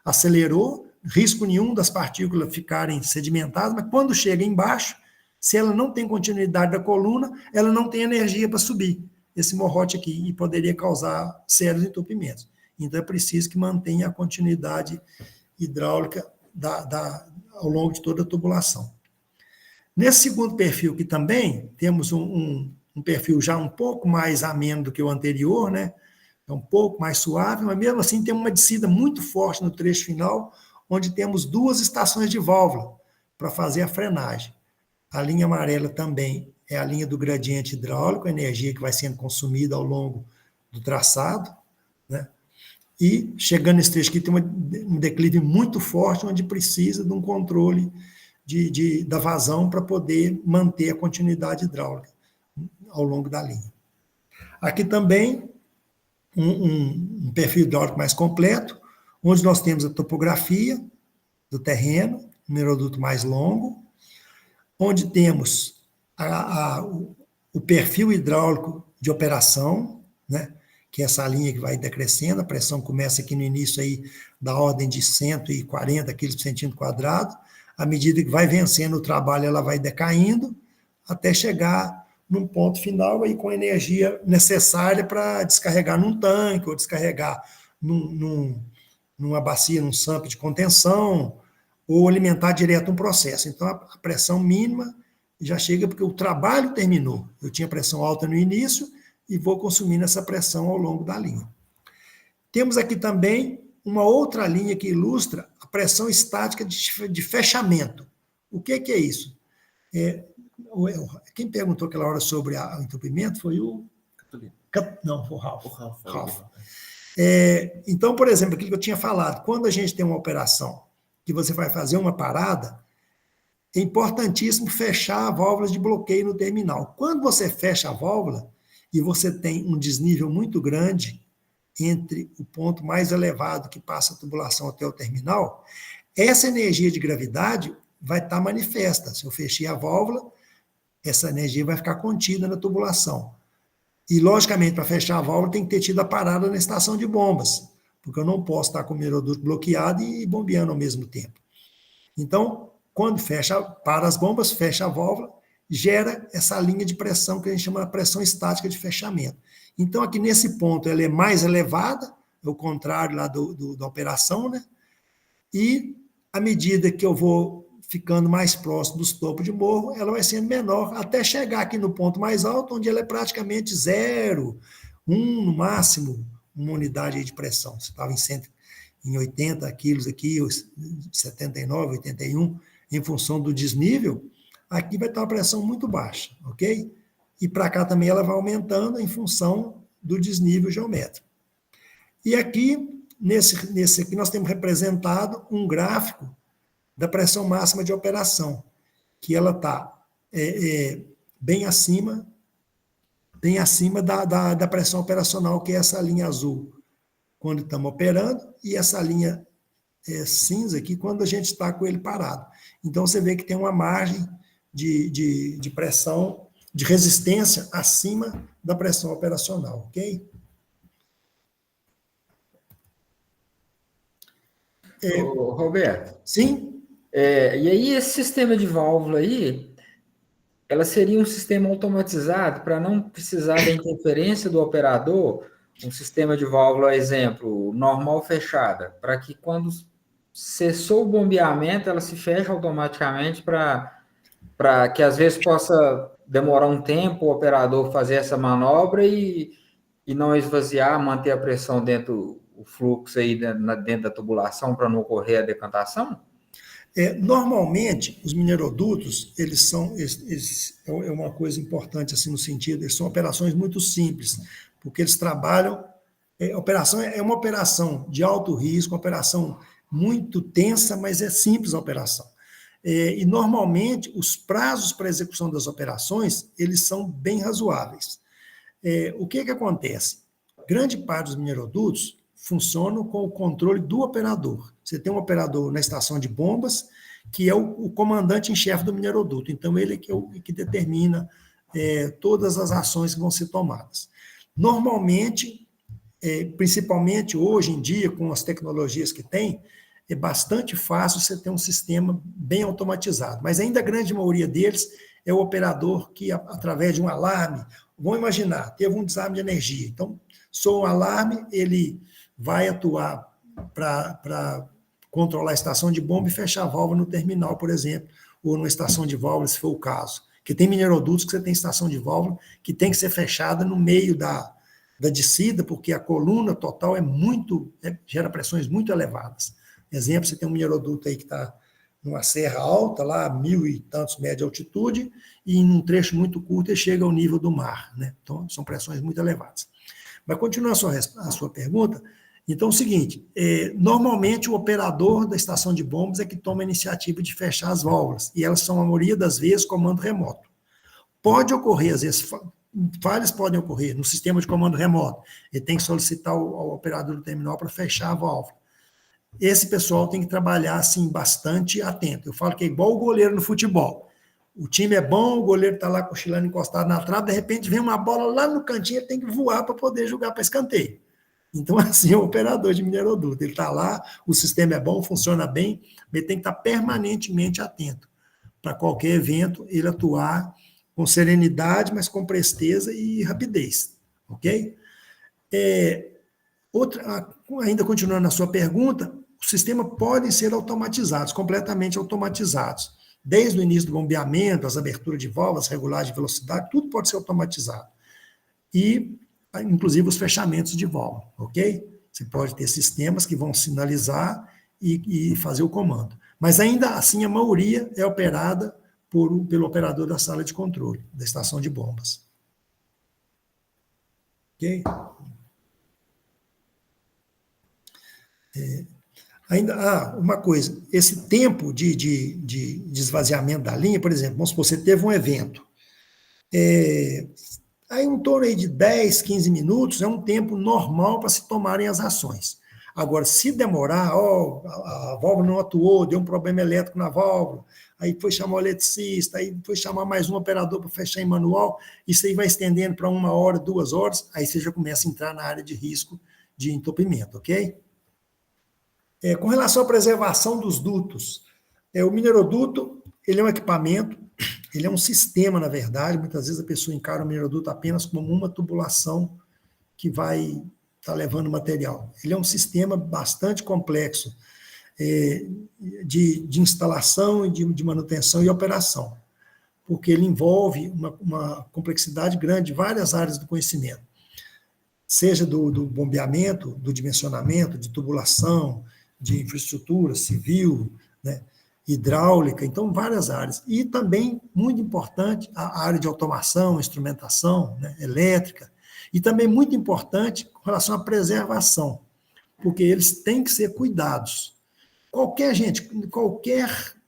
acelerou, risco nenhum das partículas ficarem sedimentadas, mas quando chega embaixo, se ela não tem continuidade da coluna, ela não tem energia para subir esse morrote aqui e poderia causar sérios entupimentos. Então, é preciso que mantenha a continuidade hidráulica ao longo de toda a tubulação. Nesse segundo perfil aqui também, temos um perfil já um pouco mais ameno do que o anterior, né? É um pouco mais suave, mas mesmo assim tem uma descida muito forte no trecho final, onde temos 2 estações de válvula para fazer a frenagem. A linha amarela também é a linha do gradiente hidráulico, a energia que vai sendo consumida ao longo do traçado, né? E chegando nesse trecho aqui tem um declive muito forte, onde precisa de um controle da vazão para poder manter a continuidade hidráulica ao longo da linha. Aqui também um perfil hidráulico mais completo, onde nós temos a topografia do terreno, um mineroduto mais longo, onde temos o perfil hidráulico de operação, né, que é essa linha que vai decrescendo, a pressão começa aqui no início aí da ordem de 140 quilos por centímetro quadrado, à medida que vai vencendo o trabalho, ela vai decaindo, até chegar num ponto final aí com a energia necessária para descarregar num tanque, ou descarregar numa bacia, num samp de contenção, ou alimentar direto um processo. Então, a pressão mínima já chega porque o trabalho terminou. Eu tinha pressão alta no início e vou consumindo essa pressão ao longo da linha. Temos aqui também uma outra linha que ilustra a pressão estática de fechamento. O que é isso? Quem perguntou aquela hora sobre o entupimento foi o... Não, foi o Ralph. Então, por exemplo, aquilo que eu tinha falado, quando a gente tem uma operação que você vai fazer uma parada, é importantíssimo fechar a válvula de bloqueio no terminal. Quando você fecha a válvula e você tem um desnível muito grande entre o ponto mais elevado que passa a tubulação até o terminal, essa energia de gravidade vai estar manifesta. Se eu fechei a válvula, essa energia vai ficar contida na tubulação. E, logicamente, para fechar a válvula, tem que ter tido a parada na estação de bombas, porque eu não posso estar com o mineroduto bloqueado e bombeando ao mesmo tempo. Então, quando para as bombas, fecha a válvula, gera essa linha de pressão que a gente chama de pressão estática de fechamento. Então, aqui nesse ponto, ela é mais elevada, é o contrário lá da operação, né? E, à medida que eu vou ficando mais próximo dos topos de morro, ela vai sendo menor, até chegar aqui no ponto mais alto, onde ela é praticamente 0, 1 no máximo, uma unidade de pressão. Você estava em 80 quilos aqui, 79, 81, em função do desnível, aqui vai estar uma pressão muito baixa, ok? E para cá também ela vai aumentando em função do desnível geométrico. E aqui, nesse aqui, nós temos representado um gráfico da pressão máxima de operação, que ela está bem acima da pressão operacional, que é essa linha azul, quando estamos operando, e essa linha cinza aqui, quando a gente está com ele parado. Então, você vê que tem uma margem de pressão, de resistência acima da pressão operacional, ok? Roberto. Sim? E aí, esse sistema de válvula aí, ela seria um sistema automatizado para não precisar da interferência do operador, um sistema de válvula, exemplo, normal fechada, para que quando cessou o bombeamento, ela se fecha automaticamente para que às vezes possa demorar um tempo o operador fazer essa manobra e não esvaziar, manter a pressão dentro, o fluxo aí dentro da tubulação para não ocorrer a decantação? Normalmente, os minerodutos, eles é uma coisa importante assim no sentido, eles são operações muito simples, porque eles trabalham, operação é uma operação de alto risco, uma operação muito tensa, mas é simples a operação. E normalmente os prazos para execução das operações, eles são bem razoáveis. O que acontece? Grande parte dos minerodutos funcionam com o controle do operador. Você tem um operador na estação de bombas, que é o comandante em chefe do mineroduto. Então, ele é o que determina todas as ações que vão ser tomadas. Normalmente, principalmente hoje em dia, com as tecnologias que tem, é bastante fácil você ter um sistema bem automatizado. Mas ainda a grande maioria deles é o operador que, através de um alarme, vamos imaginar, teve um desarme de energia. Então, soa um alarme, ele vai atuar para controlar a estação de bomba e fechar a válvula no terminal, por exemplo, ou numa estação de válvula, se for o caso. Porque tem minerodutos que você tem estação de válvula que tem que ser fechada no meio da descida, porque a coluna total gera pressões muito elevadas. Exemplo, você tem um mineroduto aí que está numa serra alta, lá 1.000 e tantos metros de altitude, e em um trecho muito curto ele chega ao nível do mar, né? Então, são pressões muito elevadas. Mas, continuando a sua pergunta, então é o seguinte, normalmente o operador da estação de bombas é que toma a iniciativa de fechar as válvulas, e elas são, a maioria das vezes, comando remoto. Pode ocorrer, às vezes, falhas podem ocorrer no sistema de comando remoto, ele tem que solicitar ao operador do terminal para fechar a válvula. Esse pessoal tem que trabalhar, assim, bastante atento. Eu falo que é igual o goleiro no futebol. O time é bom, o goleiro está lá cochilando, encostado na trave, de repente vem uma bola lá no cantinho, ele tem que voar para poder jogar para escanteio. Então, assim, é o operador de mineroduto. Ele está lá, o sistema é bom, funciona bem, ele tem que estar permanentemente atento para qualquer evento, ele atuar com serenidade, mas com presteza e rapidez, ok? Ainda continuando na sua pergunta, os sistemas podem ser automatizados, completamente automatizados. Desde o início do bombeamento, as aberturas de válvulas, regulagem de velocidade, tudo pode ser automatizado. E, inclusive, os fechamentos de válvula, ok? Você pode ter sistemas que vão sinalizar e fazer o comando. Mas, ainda assim, a maioria é operada pelo operador da sala de controle, da estação de bombas. Ok? Ainda, uma coisa, esse tempo de esvaziamento da linha, por exemplo, vamos supor, você teve um evento, aí em torno aí de 10, 15 minutos é um tempo normal para se tomarem as ações. Agora, se demorar, a válvula não atuou, deu um problema elétrico na válvula, aí foi chamar o eletricista, aí foi chamar mais um operador para fechar em manual, isso aí vai estendendo para 1 hora, 2 horas, aí você já começa a entrar na área de risco de entupimento, ok? Com relação à preservação dos dutos, o mineroduto, ele é um equipamento, ele é um sistema, na verdade, muitas vezes a pessoa encara o mineroduto apenas como uma tubulação que vai estar levando material. Ele é um sistema bastante complexo de instalação, de manutenção e operação, porque ele envolve uma complexidade grande de várias áreas do conhecimento, seja do bombeamento, do dimensionamento, de tubulação, de infraestrutura civil, né, hidráulica, então várias áreas. E também, muito importante, a área de automação, instrumentação, né, elétrica, e também muito importante com relação à preservação, porque eles têm que ser cuidados. Qualquer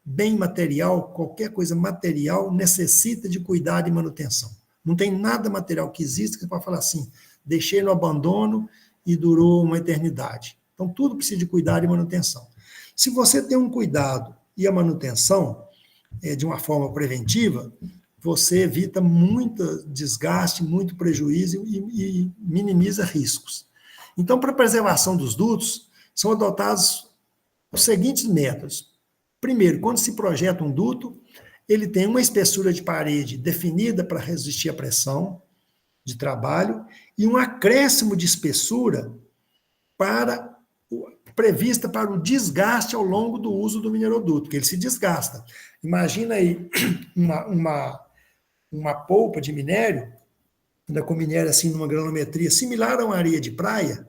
bem material, qualquer coisa material necessita de cuidado e manutenção. Não tem nada material que exista que você pode falar assim, deixei no abandono e durou uma eternidade. Então, tudo precisa de cuidado e manutenção. Se você tem um cuidado e a manutenção de uma forma preventiva, você evita muito desgaste, muito prejuízo e minimiza riscos. Então, para a preservação dos dutos, são adotados os seguintes métodos. Primeiro, quando se projeta um duto, ele tem uma espessura de parede definida para resistir à pressão de trabalho e um acréscimo de espessura prevista para o desgaste ao longo do uso do mineroduto, que ele se desgasta. Imagina aí uma polpa de minério, ainda com minério assim numa granulometria similar a uma areia de praia,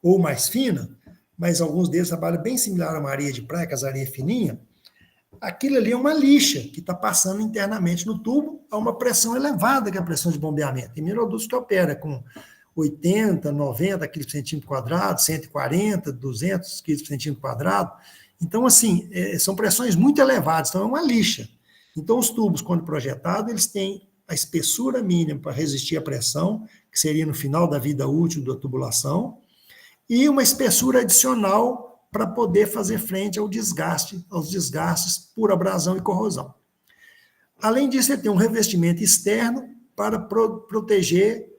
ou mais fina, mas alguns deles trabalham bem similar a uma areia de praia, com as areias fininhas. Aquilo ali é uma lixa que está passando internamente no tubo a uma pressão elevada, que é a pressão de bombeamento. Tem minerodutos que opera com 80, 90 quilos por centímetro quadrado, 140, 200 quilos por centímetro quadrado. Então, assim, são pressões muito elevadas, então é uma lixa. Então, os tubos, quando projetados, eles têm a espessura mínima para resistir à pressão, que seria no final da vida útil da tubulação, e uma espessura adicional para poder fazer frente aos desgastes por abrasão e corrosão. Além disso, ele tem um revestimento externo para proteger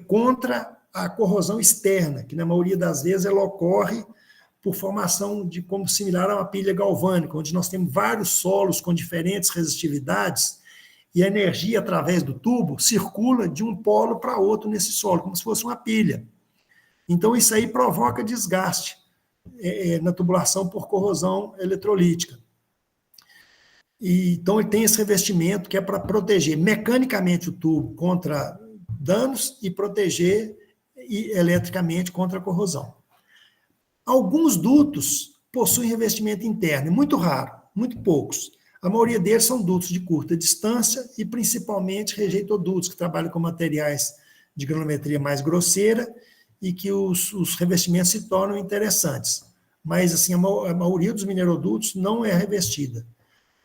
contra a corrosão externa, que na maioria das vezes ela ocorre por formação de como similar a uma pilha galvânica, onde nós temos vários solos com diferentes resistividades e a energia através do tubo circula de um polo para outro nesse solo, como se fosse uma pilha. Então isso aí provoca desgaste na tubulação por corrosão eletrolítica. Então ele tem esse revestimento que é para proteger mecanicamente o tubo contra danos e proteger eletricamente contra a corrosão. Alguns dutos possuem revestimento interno, muito raro, muito poucos. A maioria deles são dutos de curta distância e principalmente rejeitodutos, que trabalham com materiais de granulometria mais grosseira e que os revestimentos se tornam interessantes. Mas assim, a maioria dos minerodutos não é revestida.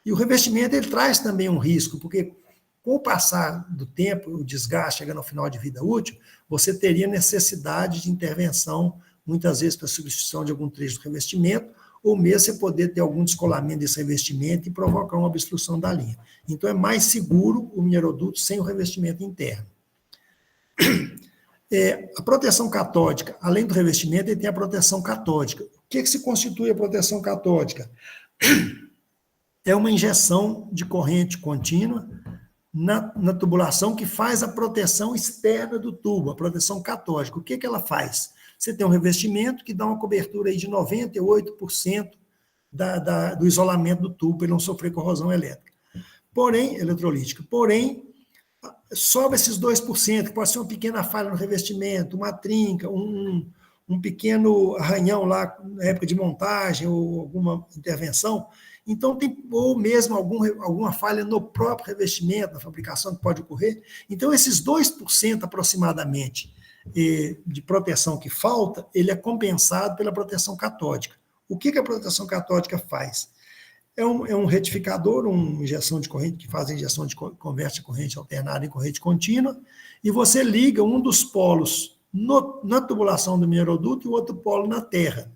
E o revestimento ele traz também um risco, porque com o passar do tempo, o desgaste chegando ao final de vida útil, você teria necessidade de intervenção, muitas vezes para substituição de algum trecho do revestimento, ou mesmo você poder ter algum descolamento desse revestimento e provocar uma obstrução da linha. Então, é mais seguro o mineroduto sem o revestimento interno. A proteção catódica, além do revestimento, ele tem a proteção catódica. O que se constitui a proteção catódica? É uma injeção de corrente contínua na tubulação que faz a proteção externa do tubo, a proteção catódica. O que ela faz? Você tem um revestimento que dá uma cobertura aí de 98% do isolamento do tubo para ele não sofrer corrosão elétrica. Porém, eletrolítica. Porém, sobra esses 2%, que pode ser uma pequena falha no revestimento, uma trinca, um pequeno arranhão lá na época de montagem ou alguma intervenção. Então, ou mesmo alguma falha no próprio revestimento, na fabricação que pode ocorrer. Então, esses 2% aproximadamente de proteção que falta, ele é compensado pela proteção catódica. O que a proteção catódica faz? É um retificador, uma injeção de corrente, que faz a injeção converte a corrente alternada em corrente contínua, e você liga um dos polos na tubulação do mineroduto e o outro polo na terra.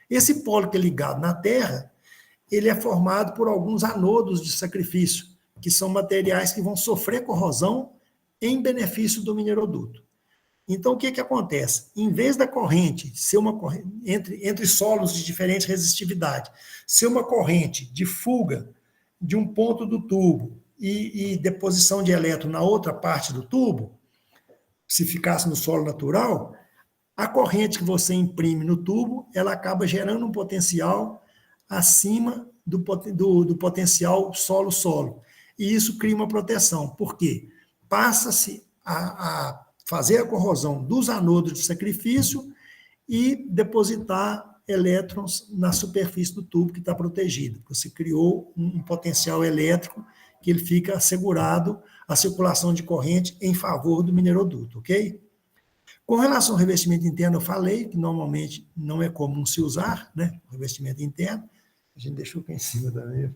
Esse polo que é ligado na terra, ele é formado por alguns anodos de sacrifício, que são materiais que vão sofrer corrosão em benefício do mineroduto. Então, o que acontece? Em vez da corrente ser uma corrente entre solos de diferente resistividade, ser uma corrente de fuga de um ponto do tubo e deposição de elétron na outra parte do tubo, se ficasse no solo natural, a corrente que você imprime no tubo, ela acaba gerando um potencial acima do potencial solo-solo. E isso cria uma proteção. Por quê? Passa-se a fazer a corrosão dos anodos de sacrifício e depositar elétrons na superfície do tubo que está protegido. Você criou um potencial elétrico que ele fica assegurado a circulação de corrente em favor do mineroduto, ok? Com relação ao revestimento interno, eu falei que normalmente não é comum se usar, né? O revestimento interno. A gente deixou aqui em cima também.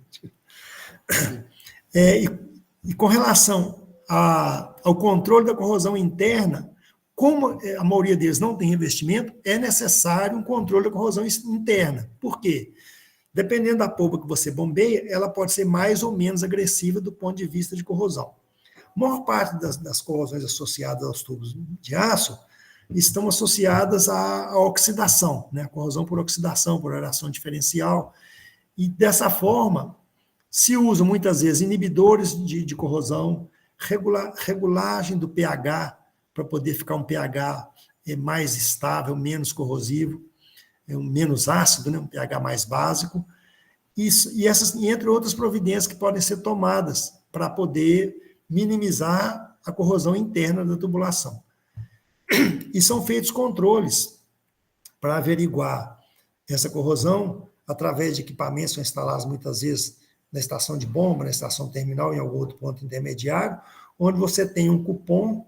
E com relação ao controle da corrosão interna, como a maioria deles não tem revestimento, é necessário um controle da corrosão interna. Por quê? Dependendo da polpa que você bombeia, ela pode ser mais ou menos agressiva do ponto de vista de corrosão. A maior parte das corrosões associadas aos tubos de aço estão associadas à oxidação, né? A corrosão por oxidação, por aeração diferencial. E dessa forma, se usam muitas vezes inibidores de corrosão, regulagem do pH, para poder ficar um pH mais estável, menos corrosivo, menos ácido, né? Um pH mais básico, e entre outras providências que podem ser tomadas para poder minimizar a corrosão interna da tubulação. E são feitos controles para averiguar essa corrosão através de equipamentos que são instalados muitas vezes na estação de bomba, na estação terminal, em algum outro ponto intermediário, onde você tem um cupom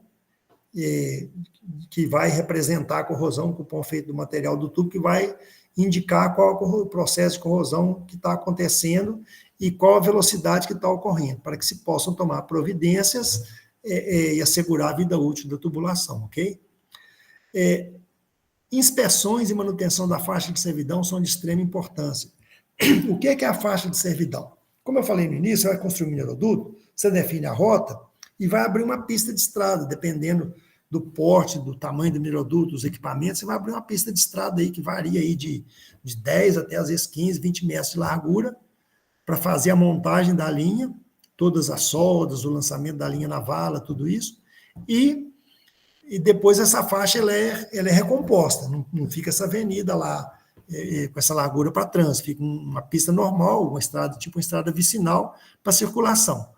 que vai representar a corrosão, um cupom feito do material do tubo, que vai indicar qual é o processo de corrosão que está acontecendo e qual a velocidade que está ocorrendo, para que se possam tomar providências e assegurar a vida útil da tubulação, ok? Inspeções e manutenção da faixa de servidão são de extrema importância. O que é a faixa de servidão? Como eu falei no início, você vai construir um mineroduto, você define a rota e vai abrir uma pista de estrada, dependendo do porte, do tamanho do mineroduto, dos equipamentos, você vai abrir uma pista de estrada aí que varia aí de 10 até às vezes 15, 20 metros de largura, para fazer a montagem da linha, todas as soldas, o lançamento da linha na vala, tudo isso, e depois essa faixa ela é recomposta, não fica essa avenida lá com essa largura para trânsito, fica uma pista normal, uma estrada, tipo uma estrada vicinal para circulação.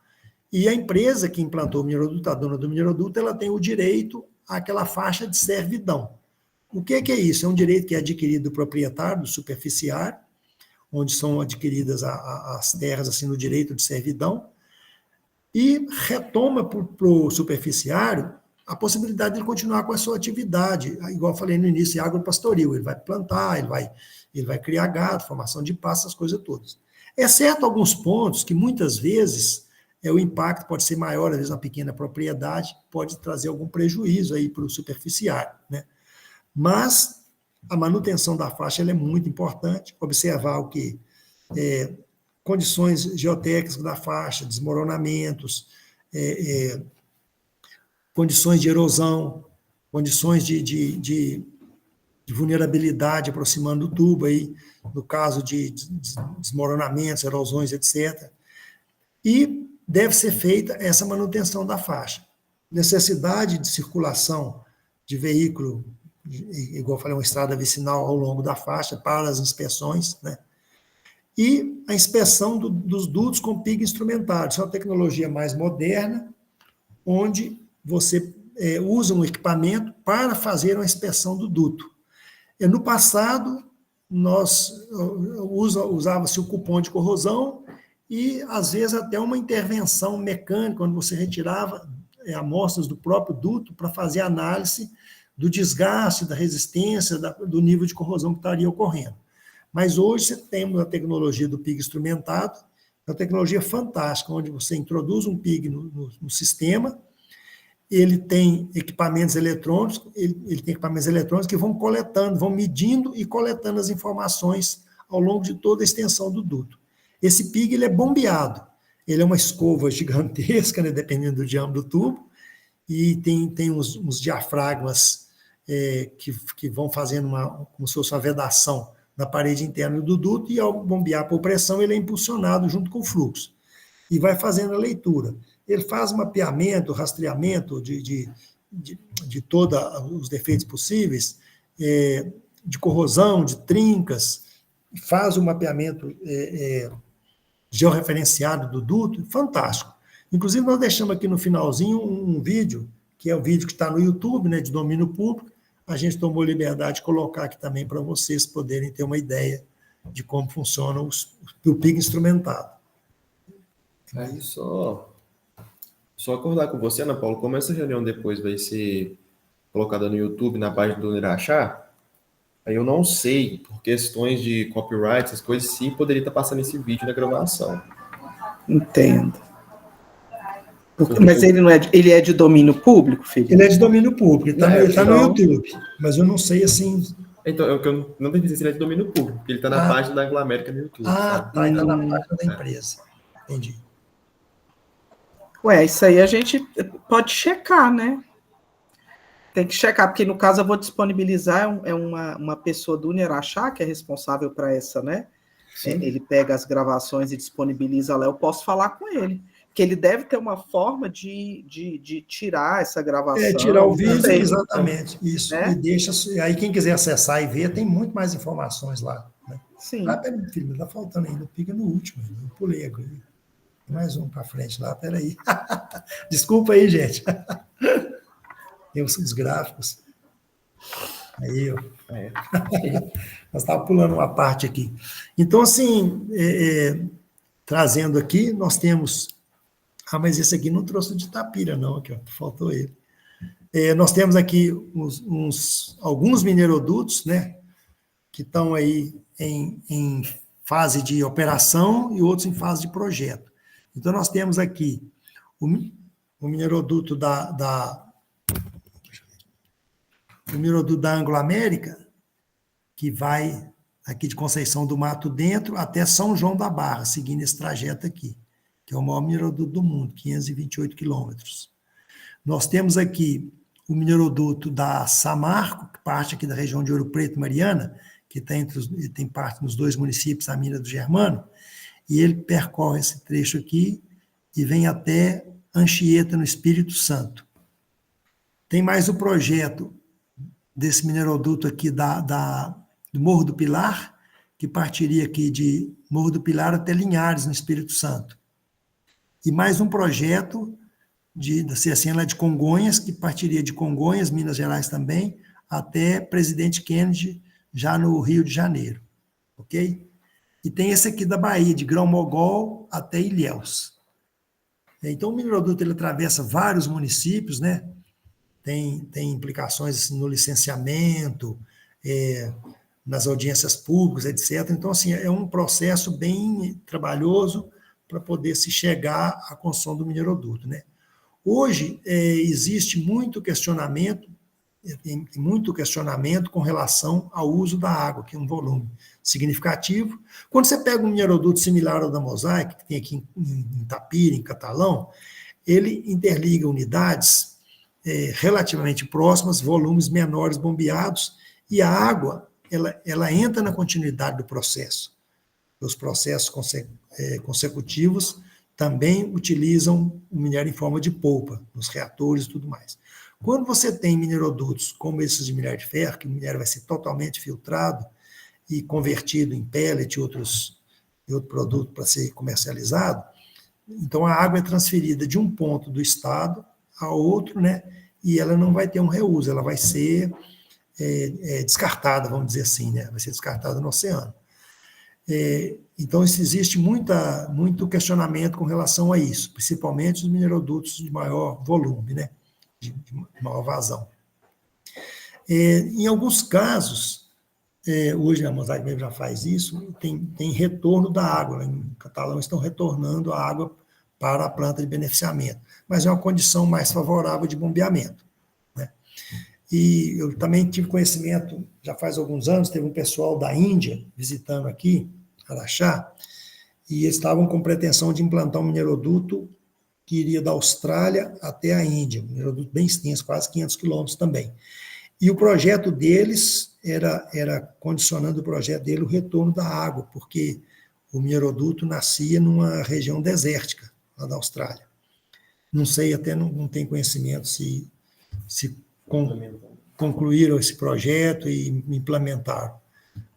E a empresa que implantou o mineroduto, a dona do mineroduto, ela tem o direito àquela faixa de servidão. O que é isso? É um direito que é adquirido do proprietário, do superficiário, onde são adquiridas as terras assim, no direito de servidão, e retoma para o superficiário a possibilidade de ele continuar com a sua atividade, igual eu falei no início, agropastoril, ele vai plantar, ele vai criar gado, formação de pasto, essas coisas todas. Exceto alguns pontos que muitas vezes o impacto pode ser maior, às vezes uma pequena propriedade pode trazer algum prejuízo aí para o superficiário, né? Mas a manutenção da faixa ela é muito importante, observar o quê? Condições geotécnicas da faixa, desmoronamentos, condições de erosão, condições de vulnerabilidade aproximando do tubo, aí, no caso de desmoronamentos, erosões, etc. E deve ser feita essa manutenção da faixa. Necessidade de circulação de veículo, igual eu falei, uma estrada vicinal ao longo da faixa, para as inspeções, né? E a inspeção dos dutos com PIG instrumentado. Isso é uma tecnologia mais moderna, onde você usa um equipamento para fazer uma inspeção do duto. No passado, usava-se o cupom de corrosão e, às vezes, até uma intervenção mecânica, onde você retirava amostras do próprio duto para fazer análise do desgaste, da resistência, do nível de corrosão que estaria ocorrendo. Mas hoje temos a tecnologia do PIG instrumentado, é uma tecnologia fantástica, onde você introduz um PIG no sistema, ele tem equipamentos eletrônicos, ele tem equipamentos eletrônicos que vão coletando, vão medindo e coletando as informações ao longo de toda a extensão do duto. Esse PIG ele é bombeado, ele é uma escova gigantesca, né, dependendo do diâmetro do tubo, e tem uns diafragmas que vão fazendo como se fosse uma vedação na parede interna do duto, e ao bombear por pressão, ele é impulsionado junto com o fluxo, e vai fazendo a leitura. Ele faz um mapeamento, rastreamento de todos os defeitos possíveis, de corrosão, de trincas, faz o mapeamento georreferenciado do duto, fantástico. Inclusive, nós deixamos aqui no finalzinho um vídeo, que é o vídeo que está no YouTube, né, de domínio público. A gente tomou liberdade de colocar aqui também para vocês poderem ter uma ideia de como funciona o PIG instrumentado. Aí só acordar com você, Ana Paula, como essa reunião depois vai ser colocada no YouTube, na página do Nirachá, aí eu não sei, por questões de copyright, essas coisas, sim, poderia estar passando esse vídeo na gravação. Entendo. Mas ele é de domínio público, filho? Ele é de domínio público, ele está no YouTube, mas eu não sei assim... Então, eu não tenho certeza se ele é de domínio público, porque ele está na página da Anglo-América no YouTube. Tá, ele está na página da empresa. Entendi. Ué, isso aí a gente pode checar, né? Tem que checar, porque no caso eu vou disponibilizar uma pessoa do Nirachá, que é responsável para essa, né? Ele pega as gravações e disponibiliza lá, eu posso falar com ele. Porque ele deve ter uma forma de tirar essa gravação. Tirar o vídeo, exatamente, isso. Né? E deixa, aí quem quiser acessar e ver, tem muito mais informações lá. Né? Sim. Peraí, filho, está faltando ainda, fica no último, eu pulei agora. Mais um para frente lá, peraí. Desculpa aí, gente. Tem os gráficos. Aí, ó. Nós estávamos pulando uma parte aqui. Então, assim, trazendo aqui, nós temos... mas esse aqui não trouxe de Itapira, não, aqui, ó, faltou ele. Nós temos aqui alguns minerodutos, né, que estão aí em fase de operação e outros em fase de projeto. Então, nós temos aqui o mineroduto da Anglo-América, que vai aqui de Conceição do Mato Dentro até São João da Barra, seguindo esse trajeto aqui, que é o maior mineroduto do mundo, 528 quilômetros. Nós temos aqui o mineroduto da Samarco, que parte aqui da região de Ouro Preto e Mariana, que tem parte nos dois municípios, a mina do Germano, e ele percorre esse trecho aqui e vem até Anchieta, no Espírito Santo. Tem mais o projeto desse mineroduto aqui do Morro do Pilar, que partiria aqui de Morro do Pilar até Linhares, no Espírito Santo. E mais um projeto da CSN lá de Congonhas, que partiria de Congonhas, Minas Gerais também, até Presidente Kennedy, já no Rio de Janeiro. Ok? E tem esse aqui da Bahia, de Grão-Mogol até Ilhéus. Então, o mineroduto ele atravessa vários municípios, né? Tem implicações assim, no licenciamento, nas audiências públicas, etc. Então, assim, é um processo bem trabalhoso para poder se chegar à construção do mineroduto, né? Hoje, existe muito questionamento tem muito questionamento com relação ao uso da água, que é um volume significativo. Quando você pega um mineroduto similar ao da Mosaic, que tem aqui em Itapira, em Catalão, ele interliga unidades relativamente próximas, volumes menores bombeados, e a água ela entra na continuidade do processo. Os processos consecutivos também utilizam o minério em forma de polpa, nos reatores e tudo mais. Quando você tem minerodutos como esses de minério de ferro, que o minério vai ser totalmente filtrado e convertido em pellet e outro produto para ser comercializado, então a água é transferida de um ponto do estado a outro, né? E ela não vai ter um reuso, ela vai ser descartada, vamos dizer assim, né? Vai ser descartada no oceano. Então, existe muito questionamento com relação a isso, principalmente os minerodutos de maior volume, né? De maior vazão. Em alguns casos, hoje a Mosaic mesmo já faz isso, tem retorno da água. Em Catalão estão retornando a água para a planta de beneficiamento, mas é uma condição mais favorável de bombeamento, né? E eu também tive conhecimento, já faz alguns anos, teve um pessoal da Índia visitando aqui, Araxá, e eles estavam com pretensão de implantar um mineroduto que iria da Austrália até a Índia, um mineroduto bem extenso, quase 500 quilômetros também. E o projeto deles era condicionando o projeto dele o retorno da água, porque o mineroduto nascia numa região desértica, lá da Austrália. Não sei, até não tenho conhecimento se concluíram esse projeto e implementaram.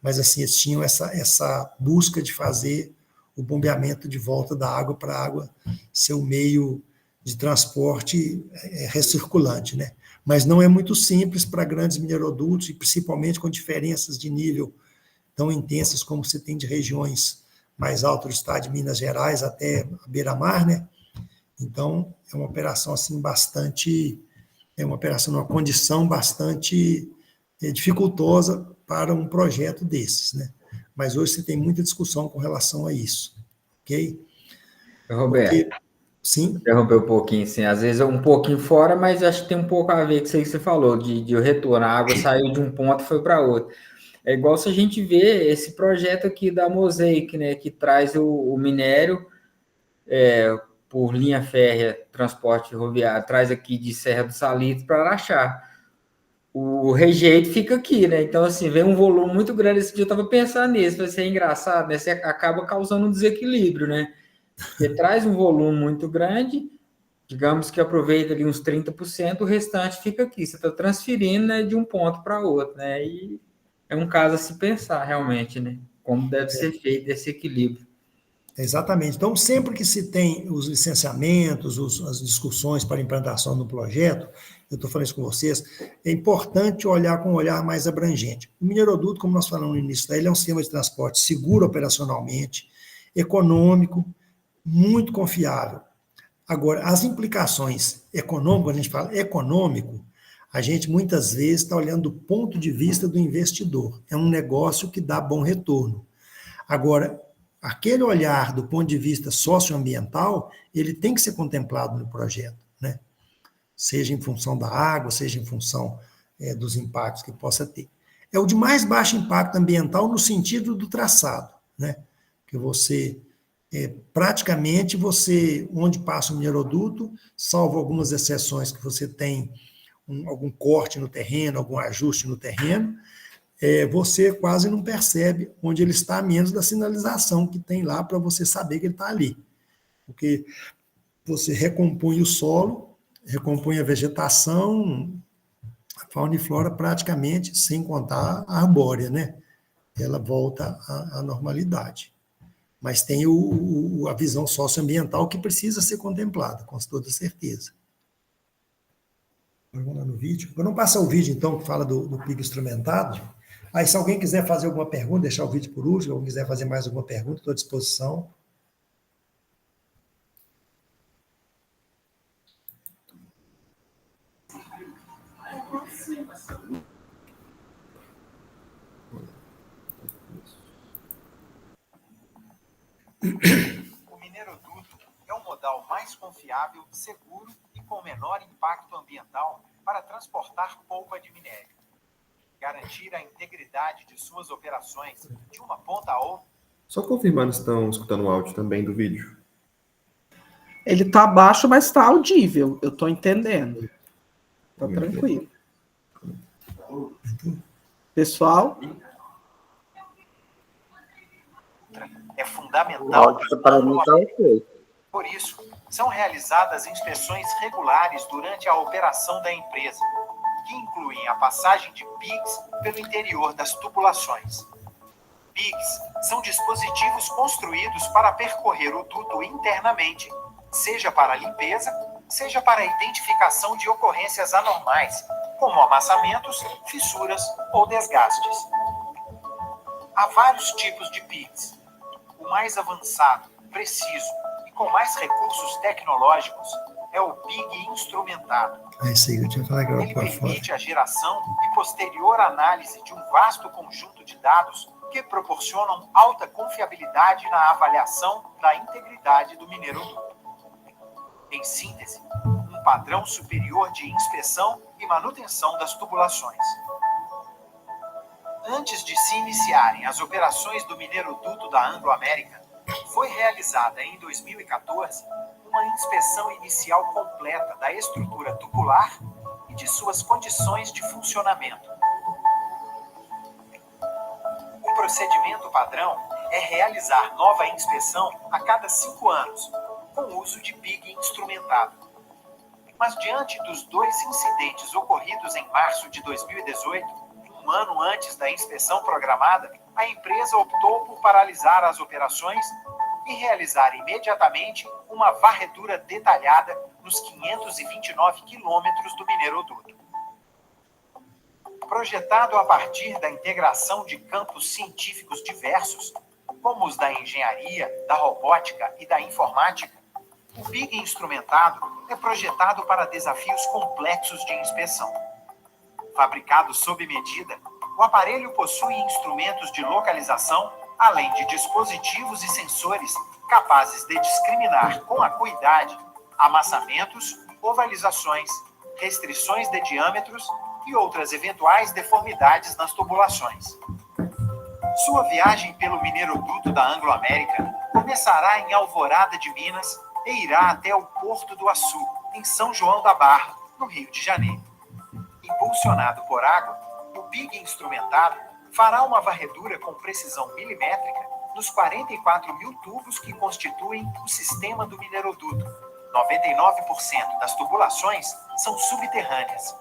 Mas, assim, eles tinham essa busca de fazer o bombeamento de volta da água para a água ser o meio de transporte recirculante, né? Mas não é muito simples para grandes minerodutos, e principalmente com diferenças de nível tão intensas como você tem de regiões mais altas do estado de Minas Gerais até a beira-mar, né? Então, é uma operação, assim, numa condição bastante dificultosa para um projeto desses, né? Mas hoje você tem muita discussão com relação a isso, ok? Roberto, sim? interromper um pouquinho, assim, às vezes é um pouquinho fora, mas acho que tem um pouco a ver com isso aí que você falou, de o retorno, a água saiu de um ponto e foi para outro. É igual se a gente vê esse projeto aqui da Mosaic, né, que traz o minério por linha férrea, transporte rodoviário, traz aqui de Serra do Salitre para Araxá. O rejeito fica aqui, né? Então, assim, vem um volume muito grande. Esse dia eu estava pensando nisso, vai ser engraçado, né? Você acaba causando um desequilíbrio, né? Você traz um volume muito grande, digamos que aproveita ali uns 30%, o restante fica aqui. Você está transferindo, né, de um ponto para outro, né? E é um caso a se pensar, realmente, né? Como deve ser feito esse equilíbrio. Exatamente. Então, sempre que se tem os licenciamentos, as discussões para implantação do projeto, eu estou falando isso com vocês, é importante olhar com um olhar mais abrangente. O mineroduto, como nós falamos no início, ele é um sistema de transporte seguro operacionalmente, econômico, muito confiável. Agora, as implicações econômicas, quando a gente fala econômico, a gente muitas vezes está olhando do ponto de vista do investidor. É um negócio que dá bom retorno. Agora, aquele olhar do ponto de vista socioambiental, ele tem que ser contemplado no projeto, né? Seja em função da água, seja em função dos impactos que possa ter. É o de mais baixo impacto ambiental no sentido do traçado, né? Que você, praticamente, onde passa o mineroduto, salvo algumas exceções que você tem algum corte no terreno, algum ajuste no terreno, você quase não percebe onde ele está, a menos da sinalização que tem lá para você saber que ele está ali. Porque você recompõe o solo, recompõe a vegetação, a fauna e flora praticamente, sem contar a arbórea, né? Ela volta à normalidade. Mas tem a visão socioambiental que precisa ser contemplada, com toda certeza. Vamos lá no vídeo. Vou não passar o vídeo, então, que fala do pico instrumentado. Aí, se alguém quiser fazer alguma pergunta, deixar o vídeo por último, ou quiser fazer mais alguma pergunta, estou à disposição. O mineroduto é o modal mais confiável, seguro e com menor impacto ambiental para transportar polpa de minério. Garantir a integridade de suas operações de uma ponta a outra. Só confirmando se estão escutando o áudio também do vídeo. Ele tá baixo, mas tá audível. Eu tô entendendo. Tá tranquilo. Pessoal? É fundamental. Para mim tá ok. Por isso, são realizadas inspeções regulares durante a operação da empresa, que incluem a passagem de pigs pelo interior das tubulações. Pigs são dispositivos construídos para percorrer o duto internamente, seja para limpeza, seja para a identificação de ocorrências anormais, como amassamentos, fissuras ou desgastes. Há vários tipos de pigs. O mais avançado, preciso e com mais recursos tecnológicos é o pig instrumentado. Isso aí, eu tinha falado que era Ele para fora. permite a geração e posterior análise de um vasto conjunto de dados que proporcionam alta confiabilidade na avaliação da integridade do mineroduto. Em síntese, um padrão superior de inspeção e manutenção das tubulações. Antes de se iniciarem as operações do mineroduto da Anglo-América, foi realizada em 2014 uma inspeção inicial completa da estrutura tubular e de suas condições de funcionamento. O procedimento padrão é realizar nova inspeção a cada 5 anos, com uso de pig instrumentado. Mas diante dos 2 incidentes ocorridos em março de 2018, um ano antes da inspeção programada, a empresa optou por paralisar as operações e realizar imediatamente uma varredura detalhada nos 529 quilômetros do mineroduto. Projetado a partir da integração de campos científicos diversos, como os da engenharia, da robótica e da informática, o pig instrumentado é projetado para desafios complexos de inspeção. Fabricado sob medida, o aparelho possui instrumentos de localização, além de dispositivos e sensores capazes de discriminar com acuidade amassamentos, ovalizações, restrições de diâmetros e outras eventuais deformidades nas tubulações. Sua viagem pelo mineroduto da Anglo-América começará em Alvorada de Minas e irá até o Porto do Açu, em São João da Barra, no Rio de Janeiro. Impulsionado por água, o pig instrumentado fará uma varredura com precisão milimétrica nos 44 mil tubos que constituem o sistema do mineroduto. 99% das tubulações são subterrâneas.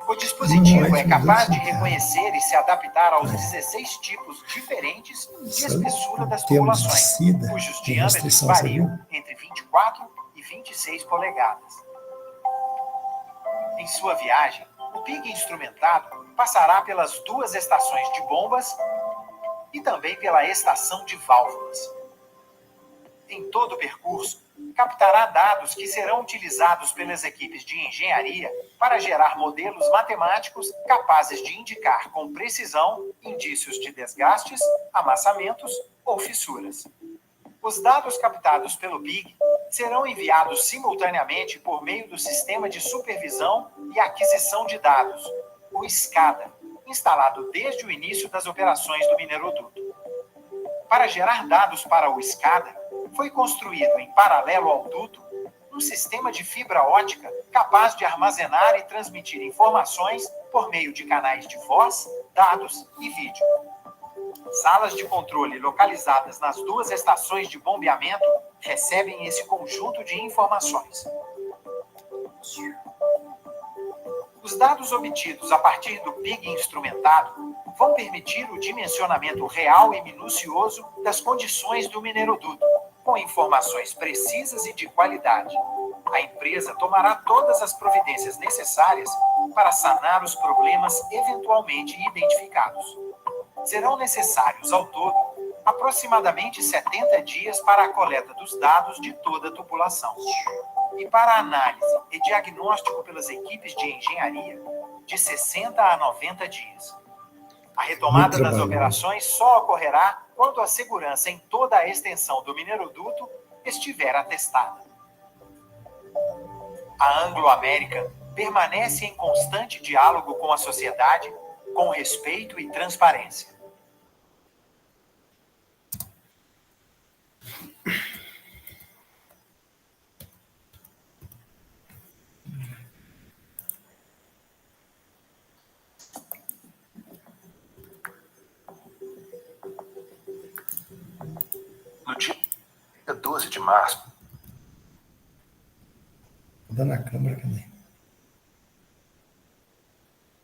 O dispositivo é capaz de reconhecer e se adaptar aos 16 tipos diferentes de espessura das tubulações, cujos diâmetros variam entre 24 e 26 polegadas. Em sua viagem, o pig instrumentado passará pelas 2 estações de bombas e também pela estação de válvulas. Em todo o percurso, captará dados que serão utilizados pelas equipes de engenharia para gerar modelos matemáticos capazes de indicar com precisão indícios de desgastes, amassamentos ou fissuras. Os dados captados pelo pig serão enviados simultaneamente por meio do Sistema de Supervisão e Aquisição de Dados, o SCADA, instalado desde o início das operações do mineroduto. Para gerar dados para o SCADA, foi construído em paralelo ao duto um sistema de fibra ótica capaz de armazenar e transmitir informações por meio de canais de voz, dados e vídeo. Salas de controle localizadas nas 2 estações de bombeamento recebem esse conjunto de informações. Os dados obtidos a partir do pig instrumentado vão permitir o dimensionamento real e minucioso das condições do mineroduto, com informações precisas e de qualidade. A empresa tomará todas as providências necessárias para sanar os problemas eventualmente identificados. Serão necessários, ao todo, aproximadamente 70 dias para a coleta dos dados de toda a tubulação. E para a análise e diagnóstico pelas equipes de engenharia, de 60 a 90 dias. A retomada das operações só ocorrerá quando a segurança em toda a extensão do mineroduto estiver atestada. A Anglo-América permanece em constante diálogo com a sociedade, com respeito e transparência. No dia 12 de março. Dá na câmera, cadê?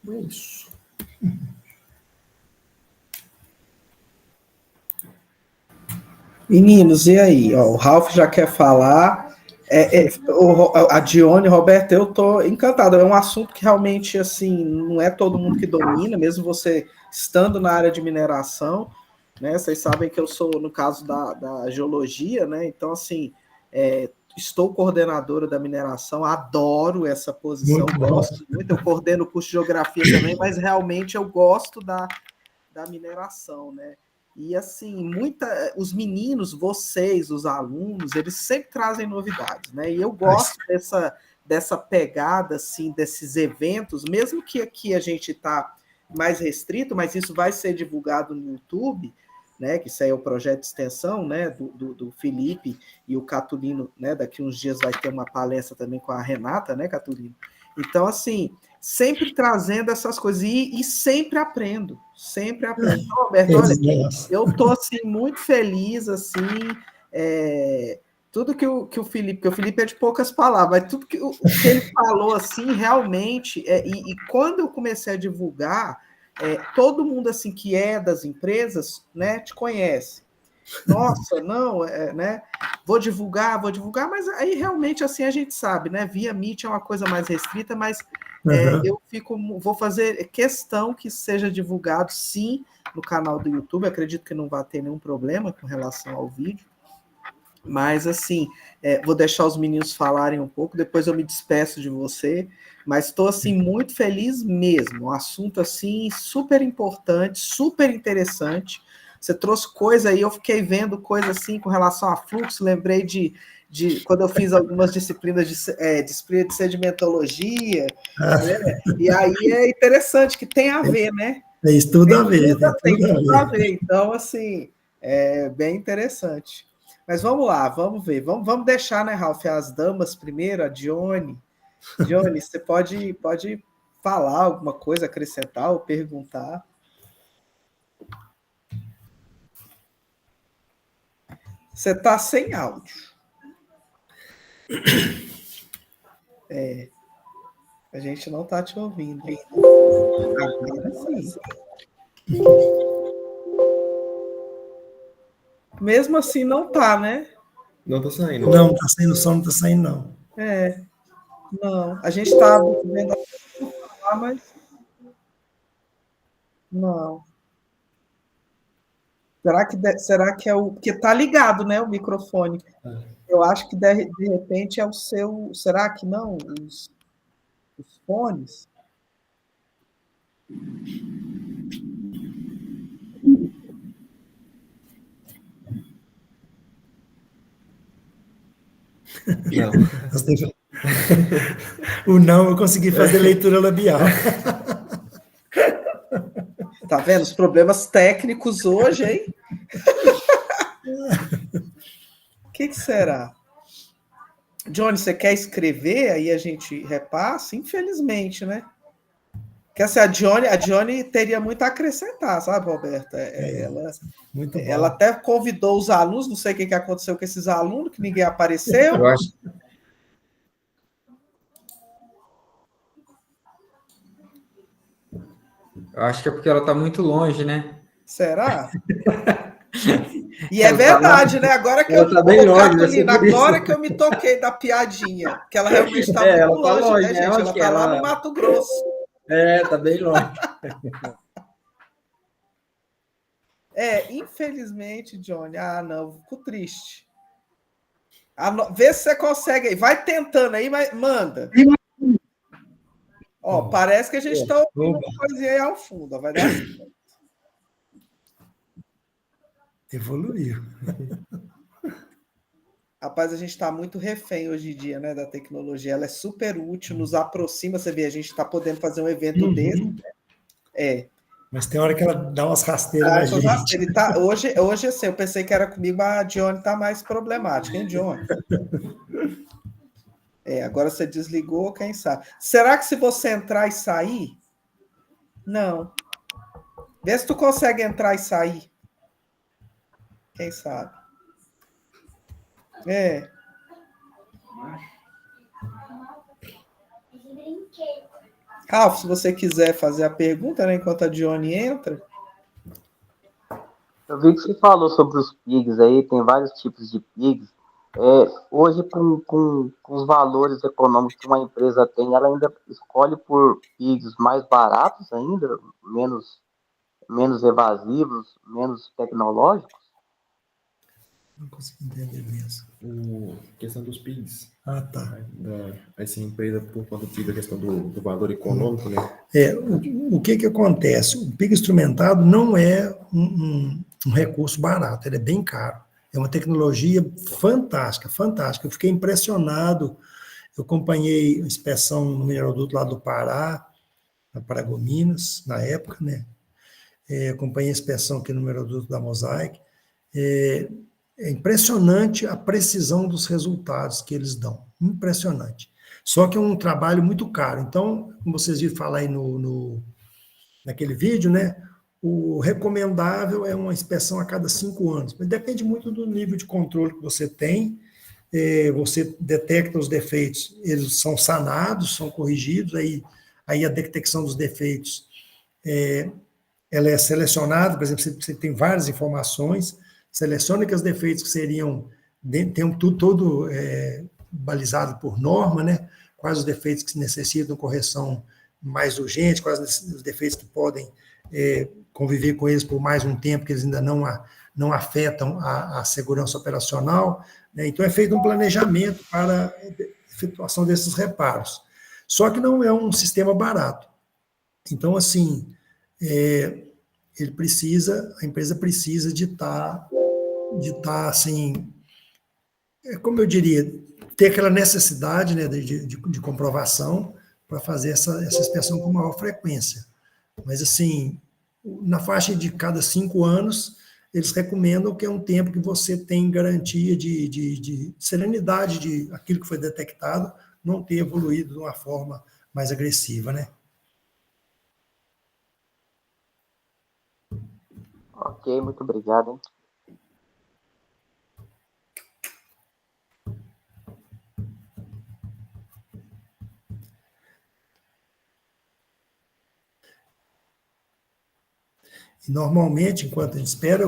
É isso. Meninos, e aí? Ó, o Ralph já quer falar. A Dione, Roberto, eu tô encantado. É um assunto que realmente, assim, não é todo mundo que domina, mesmo você estando na área de mineração, né? Vocês sabem que eu sou, no caso da geologia, né? Então, assim, estou coordenadora da mineração, adoro essa posição, gosto muito. Eu coordeno o curso de geografia também, mas realmente eu gosto da mineração, né? E assim, os meninos, vocês, os alunos, eles sempre trazem novidades, né? E eu gosto dessa pegada, assim, desses eventos, mesmo que aqui a gente está mais restrito, mas isso vai ser divulgado no YouTube, né? Que isso aí é o projeto de extensão, né? Do Felipe e o Catulino, né? Daqui uns dias vai ter uma palestra também com a Renata, né, Catulino? Então, assim, sempre trazendo essas coisas e sempre aprendo, sempre aprendo. Então, Roberto, olha, eu estou assim, muito feliz, assim, tudo que o Felipe, porque o Felipe é de poucas palavras, mas tudo que ele falou, assim, realmente, e quando eu comecei a divulgar, todo mundo, assim, que é das empresas, né, te conhece. Nossa, não, né? Vou divulgar, mas aí realmente assim a gente sabe, né? Via Meet é uma coisa mais restrita, mas vou fazer questão que seja divulgado sim no canal do YouTube. Acredito que não vai ter nenhum problema com relação ao vídeo. Mas assim, vou deixar os meninos falarem um pouco, depois eu me despeço de você, mas estou assim muito feliz mesmo. Um assunto assim super importante, super interessante. Você trouxe coisa aí, eu fiquei vendo coisa assim com relação a fluxo, lembrei de quando eu fiz algumas disciplinas disciplina de sedimentologia, né? E aí é interessante que tem a ver, né? É isso, tudo a ver. Tem tudo a ver. Então, assim, é bem interessante. Mas vamos lá, vamos ver. Vamos deixar, né, Ralph, as damas primeiro, a Dione. Dione, você pode falar alguma coisa, acrescentar ou perguntar. Você está sem áudio. A gente não está te ouvindo. Agora sim. Mesmo assim, não tá, né? Não tá saindo. Não, tá saindo som, não tá saindo, não. Não. A gente está vendo falar, mas não. Será que é o... Porque tá ligado, né, o microfone. Eu acho que, de repente, é o seu... Será que não? Os fones? Não. O não, eu consegui fazer leitura labial. Tá vendo? Os problemas técnicos hoje, hein? O que será? Johnny, você quer escrever? Aí a gente repassa? Infelizmente, né? Porque assim, a Dione teria muito a acrescentar, sabe, Roberta? Ela até convidou os alunos, não sei o que aconteceu com esses alunos, que ninguém apareceu. Eu acho que é porque ela está muito longe, né? Será? E é verdade, né? Agora que ela tá bem longe, Catulina, agora que eu me toquei da piadinha, que ela realmente está muito longe, né, gente? Ela está lá no Mato Grosso. Tá bem longe. Infelizmente, Johnny. Não, fico triste. Vê se você consegue aí. Vai tentando aí, mas manda. Ó, parece que a gente está ouvindo uma coisinha aí ao fundo. Vai dar certo. Evoluiu. Rapaz, a gente está muito refém hoje em dia, né, da tecnologia. Ela é super útil, nos aproxima. Você vê, a gente está podendo fazer um evento desse. Né? Mas tem hora que ela dá umas rasteiras na gente. Ele tá, hoje, assim, eu pensei que era comigo, mas a Dione está mais problemática, hein, Dione? Agora você desligou, quem sabe? Será que se você entrar e sair? Não. Vê se tu consegue entrar e sair. Quem sabe? Ralf, se você quiser fazer a pergunta, né, enquanto a Dione entra. Eu vi que você falou sobre os PIGs aí, tem vários tipos de PIGs. Hoje, com os valores econômicos que uma empresa tem, ela ainda escolhe por PIGs mais baratos ainda, menos evasivos, menos tecnológicos? Não consegui entender mesmo. Questão dos PIGs. Tá. Essa empresa, por conta da questão do valor econômico, né? O que acontece? O PIG instrumentado não é um recurso barato, ele é bem caro. É uma tecnologia fantástica, fantástica. Eu fiquei impressionado. Eu acompanhei a inspeção no mineroduto lá do Pará, na Paragominas, na época, né? Acompanhei a inspeção aqui no mineroduto da Mosaic. É impressionante a precisão dos resultados que eles dão. Impressionante. Só que é um trabalho muito caro. Então, como vocês viram falar aí naquele vídeo, né? O recomendável é uma inspeção a cada 5 anos. Mas depende muito do nível de controle que você tem. Você detecta os defeitos, eles são sanados, são corrigidos, aí a detecção dos defeitos ela é selecionada, por exemplo, você tem várias informações, seleciona aqueles defeitos que seriam, tem tudo balizado por norma, né? Quais os defeitos que necessitam correção mais urgente, quais os defeitos que podem conviver com eles por mais um tempo, que eles ainda não afetam a segurança operacional, né? Então é feito um planejamento para a efetuação desses reparos. Só que não é um sistema barato. Então, assim, a empresa precisa de estar assim, como eu diria, ter aquela necessidade, né, de comprovação para fazer essa inspeção com maior frequência. Mas, assim, na faixa de cada 5 anos, eles recomendam que é um tempo que você tem garantia de serenidade de aquilo que foi detectado não ter evoluído de uma forma mais agressiva, né? Ok, muito obrigado, hein? E normalmente, enquanto a gente espera,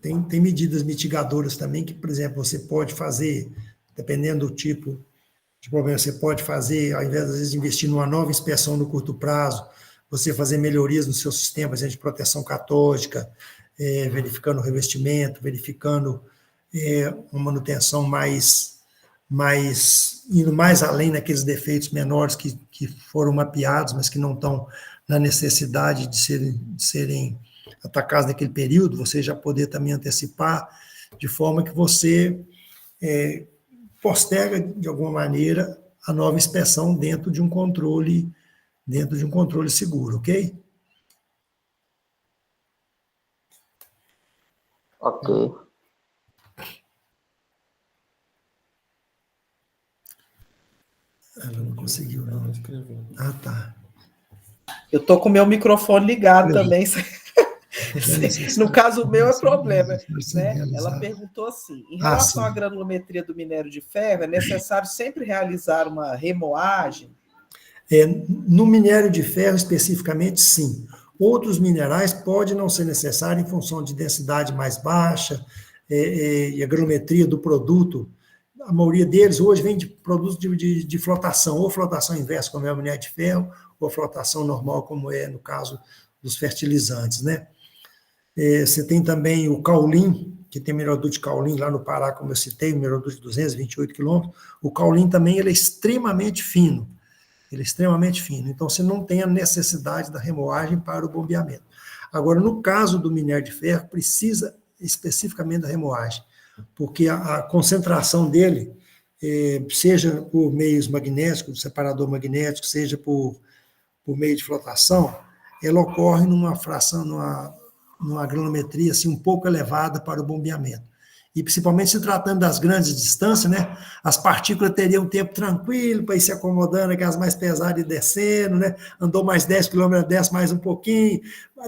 tem medidas mitigadoras também que, por exemplo, você pode fazer, dependendo do tipo de problema, você pode fazer, ao invés, às vezes, de investir numa nova inspeção no curto prazo, você fazer melhorias no seu sistema de proteção catódica, verificando o revestimento, verificando uma manutenção indo mais além naqueles defeitos menores que foram mapeados, mas que não estão na necessidade de serem atacados naquele período, você já poder também antecipar, de forma que você posterga, de alguma maneira, a nova inspeção dentro de um controle seguro, ok? Ok. Ela não conseguiu, não. Ah, tá. Eu estou com o meu microfone ligado também. No caso, o meu é problema. Né? Ela perguntou assim, em relação à granulometria do minério de ferro, é necessário sempre realizar uma remoagem? No minério de ferro, especificamente, sim. Outros minerais pode não ser necessário em função de densidade mais baixa e a granulometria do produto. A maioria deles hoje vem de produtos de flotação, ou flotação inversa, como é o minério de ferro, ou flotação normal, como é no caso dos fertilizantes, né? Você tem também o caulim, que tem mineroduto de caulim lá no Pará, como eu citei, o mineroduto de 228 quilômetros. O caulim também ele é extremamente fino. Então, você não tem a necessidade da remoagem para o bombeamento. Agora, no caso do minério de ferro, precisa especificamente da remoagem. porque a concentração dele, seja por meios magnéticos, separador magnético, seja por meio de flotação, ela ocorre numa fração, numa granulometria assim, um pouco elevada para o bombeamento. E principalmente se tratando das grandes distâncias, né, as partículas teriam um tempo tranquilo para ir se acomodando, aquelas mais pesadas e descendo, né, andou mais 10 quilômetros, desce mais um pouquinho,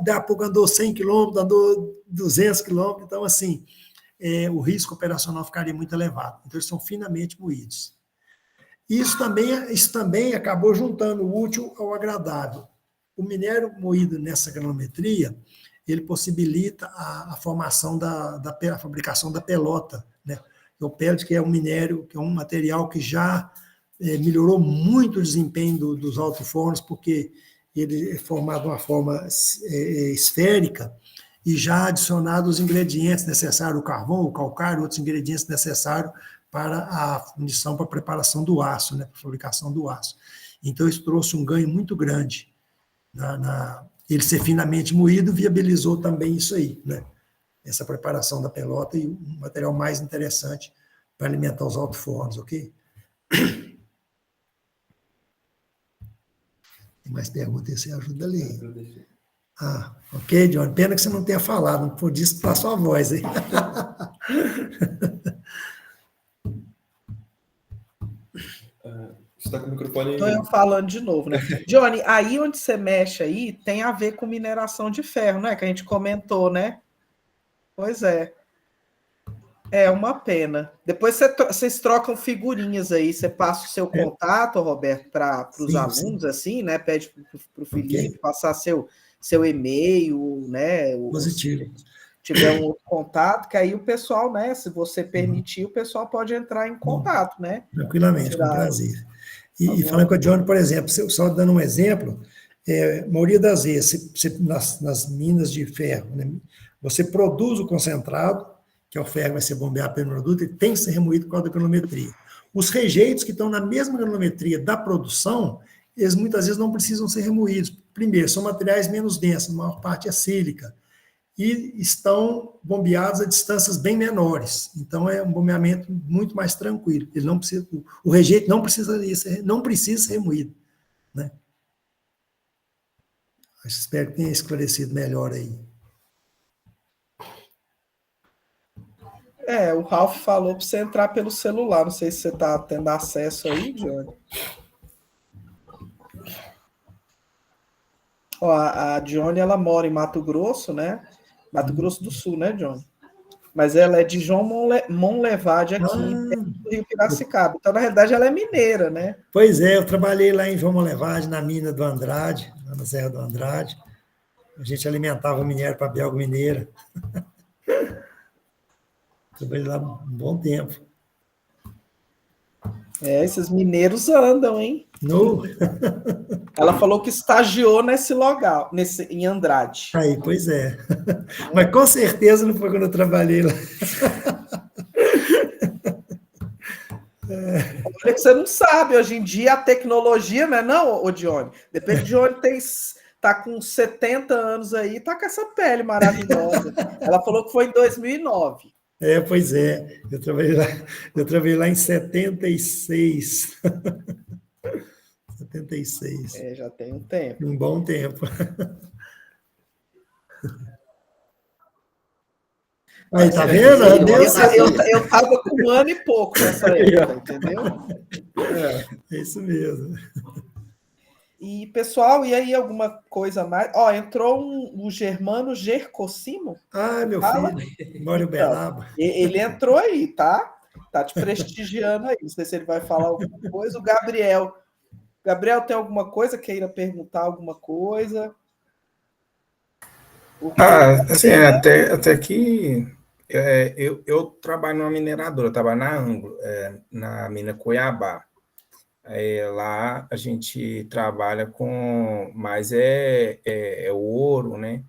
daqui a pouco andou 100 quilômetros, andou 200 quilômetros, então assim, o risco operacional ficaria muito elevado. Então eles são finamente moídos. Isso também acabou juntando o útil ao agradável. O minério moído nessa granulometria, ele possibilita a formação a fabricação da pelota, né? O pellet, que é um minério, que é um material que já melhorou muito o desempenho dos alto-fornos, porque ele é formado de uma forma esférica e já adicionado os ingredientes necessários, o carvão, o calcário, outros ingredientes necessários para a fundição, para a preparação do aço, né? Para a fabricação do aço. Então, isso trouxe um ganho muito grande ele ser finamente moído viabilizou também isso aí, né? Essa preparação da pelota e um material mais interessante para alimentar os alto-fornos, ok? Tem mais perguntas? Você ajuda ali. Ok, John. Pena que você não tenha falado, não podia escutar sua voz aí. Você está com o microfone... Estou eu falando de novo, né? Johnny, aí onde você mexe aí tem a ver com mineração de ferro, né? Que a gente comentou, né? Pois é. É uma pena. Depois vocês trocam figurinhas aí, você passa o seu contato, Roberto, para os alunos, assim, né? Pede para o Felipe passar seu e-mail, né? Positivo. Se tiver um outro contato, que aí o pessoal, né? Se você permitir, o pessoal pode entrar em contato, né? Tranquilamente, com prazer. E falando com a Johnny, por exemplo, só dando um exemplo, a maioria das vezes, nas minas de ferro, né, você produz o concentrado, que é o ferro que vai ser bombeado pelo produto, e tem que ser remoído por causa da granulometria. Os rejeitos que estão na mesma granulometria da produção, eles muitas vezes não precisam ser remoídos. Primeiro, são materiais menos densos, a maior parte é sílica, e estão bombeados a distâncias bem menores. Então, é um bombeamento muito mais tranquilo. Ele não precisa, o rejeito não precisa ser remoído, né? Espero que tenha esclarecido melhor aí. O Ralph falou para você entrar pelo celular. Não sei se você está tendo acesso aí, Johnny. Ó, a Johnny, ela mora em Mato Grosso, né? Mato Grosso do Sul, né, Johnny? Mas ela é de João Monlevade, aqui, do Rio Piracicaba. Então, na realidade, ela é mineira, né? Pois é, eu trabalhei lá em João Monlevade, na mina do Andrade, lá na Serra do Andrade. A gente alimentava o minério para a Belga Mineira. Trabalhei lá um bom tempo. Esses mineiros andam, hein? No... Ela falou que estagiou nesse local, em Andrade. Aí, pois é. Mas com certeza não foi quando eu trabalhei lá. Olha que você não sabe, hoje em dia a tecnologia, não é não, ô Johnny? Depende de onde tá com 70 anos aí, tá com essa pele maravilhosa. Ela falou que foi em 2009. Pois é. Eu trabalhei lá em 76. 76. Já tem um tempo. Um bom tempo. Aí, tá vendo? Eu estava com 1 ano e pouco nessa época, entendeu? É isso mesmo. E, pessoal, e aí alguma coisa mais? Ó, entrou o Germano Gercosimo. Meu filho, mora em Uberaba. Ele entrou aí, tá? Tá te prestigiando aí. Não sei se ele vai falar alguma coisa. O Gabriel. Gabriel, tem alguma coisa? Queira perguntar alguma coisa? Assim, até que eu trabalho numa mineradora, eu trabalho na Anglo, na mina Cuiabá. Lá a gente trabalha com, mas é ouro, né?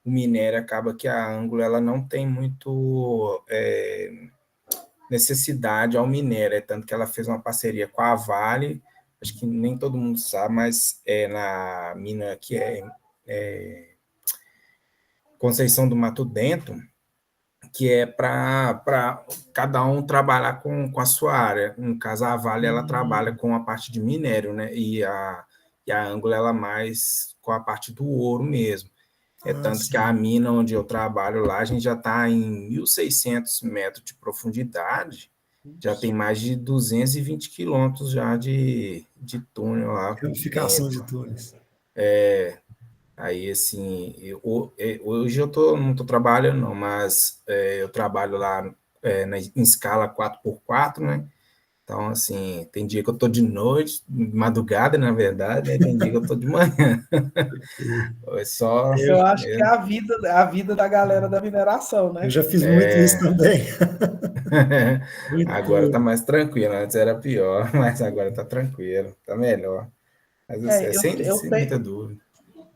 O minério acaba que a Anglo ela não tem muito necessidade ao minério, tanto que ela fez uma parceria com a Vale, acho que nem todo mundo sabe, mas na mina que Conceição do Mato Dentro, que é para cada um trabalhar com a sua área. No caso, a Vale, ela trabalha com a parte de minério, né? E a Ângulo, ela mais com a parte do ouro mesmo. Tanto sim. que a mina onde eu trabalho lá, a gente já está em 1.600 metros de profundidade, já tem mais de 220 quilômetros já de túnel lá. Ramificação de túneis. Aí, assim, hoje não estou trabalhando, não, mas eu trabalho lá em escala 4x4, né? Então, assim, tem dia que eu estou de noite, madrugada, na verdade, né? Tem dia que eu estou de manhã. É só... Eu acho que é a vida da galera da mineração, né? Eu já fiz muito isso também. Agora está mais tranquilo, antes era pior, mas agora está tranquilo, está melhor. Mas sem muita dúvida.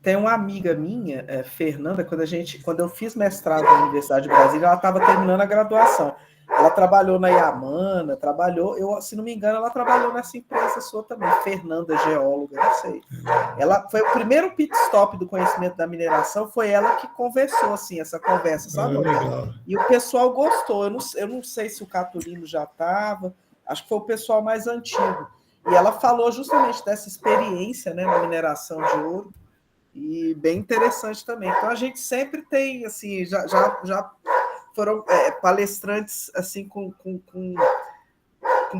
Tem uma amiga minha, Fernanda, quando eu fiz mestrado na Universidade de Brasília, ela estava terminando a graduação. Ela trabalhou na Yamana, se não me engano, ela trabalhou nessa empresa sua também, Fernanda, geóloga, não sei. Ela foi o primeiro pit stop do conhecimento da mineração, foi ela que conversou, assim, essa conversa, sabe? Legal. E o pessoal gostou, eu não sei se o Catulino já estava, acho que foi o pessoal mais antigo. E ela falou justamente dessa experiência, né, na mineração de ouro, e bem interessante também. Então, a gente sempre tem, assim, já foram palestrantes, assim, com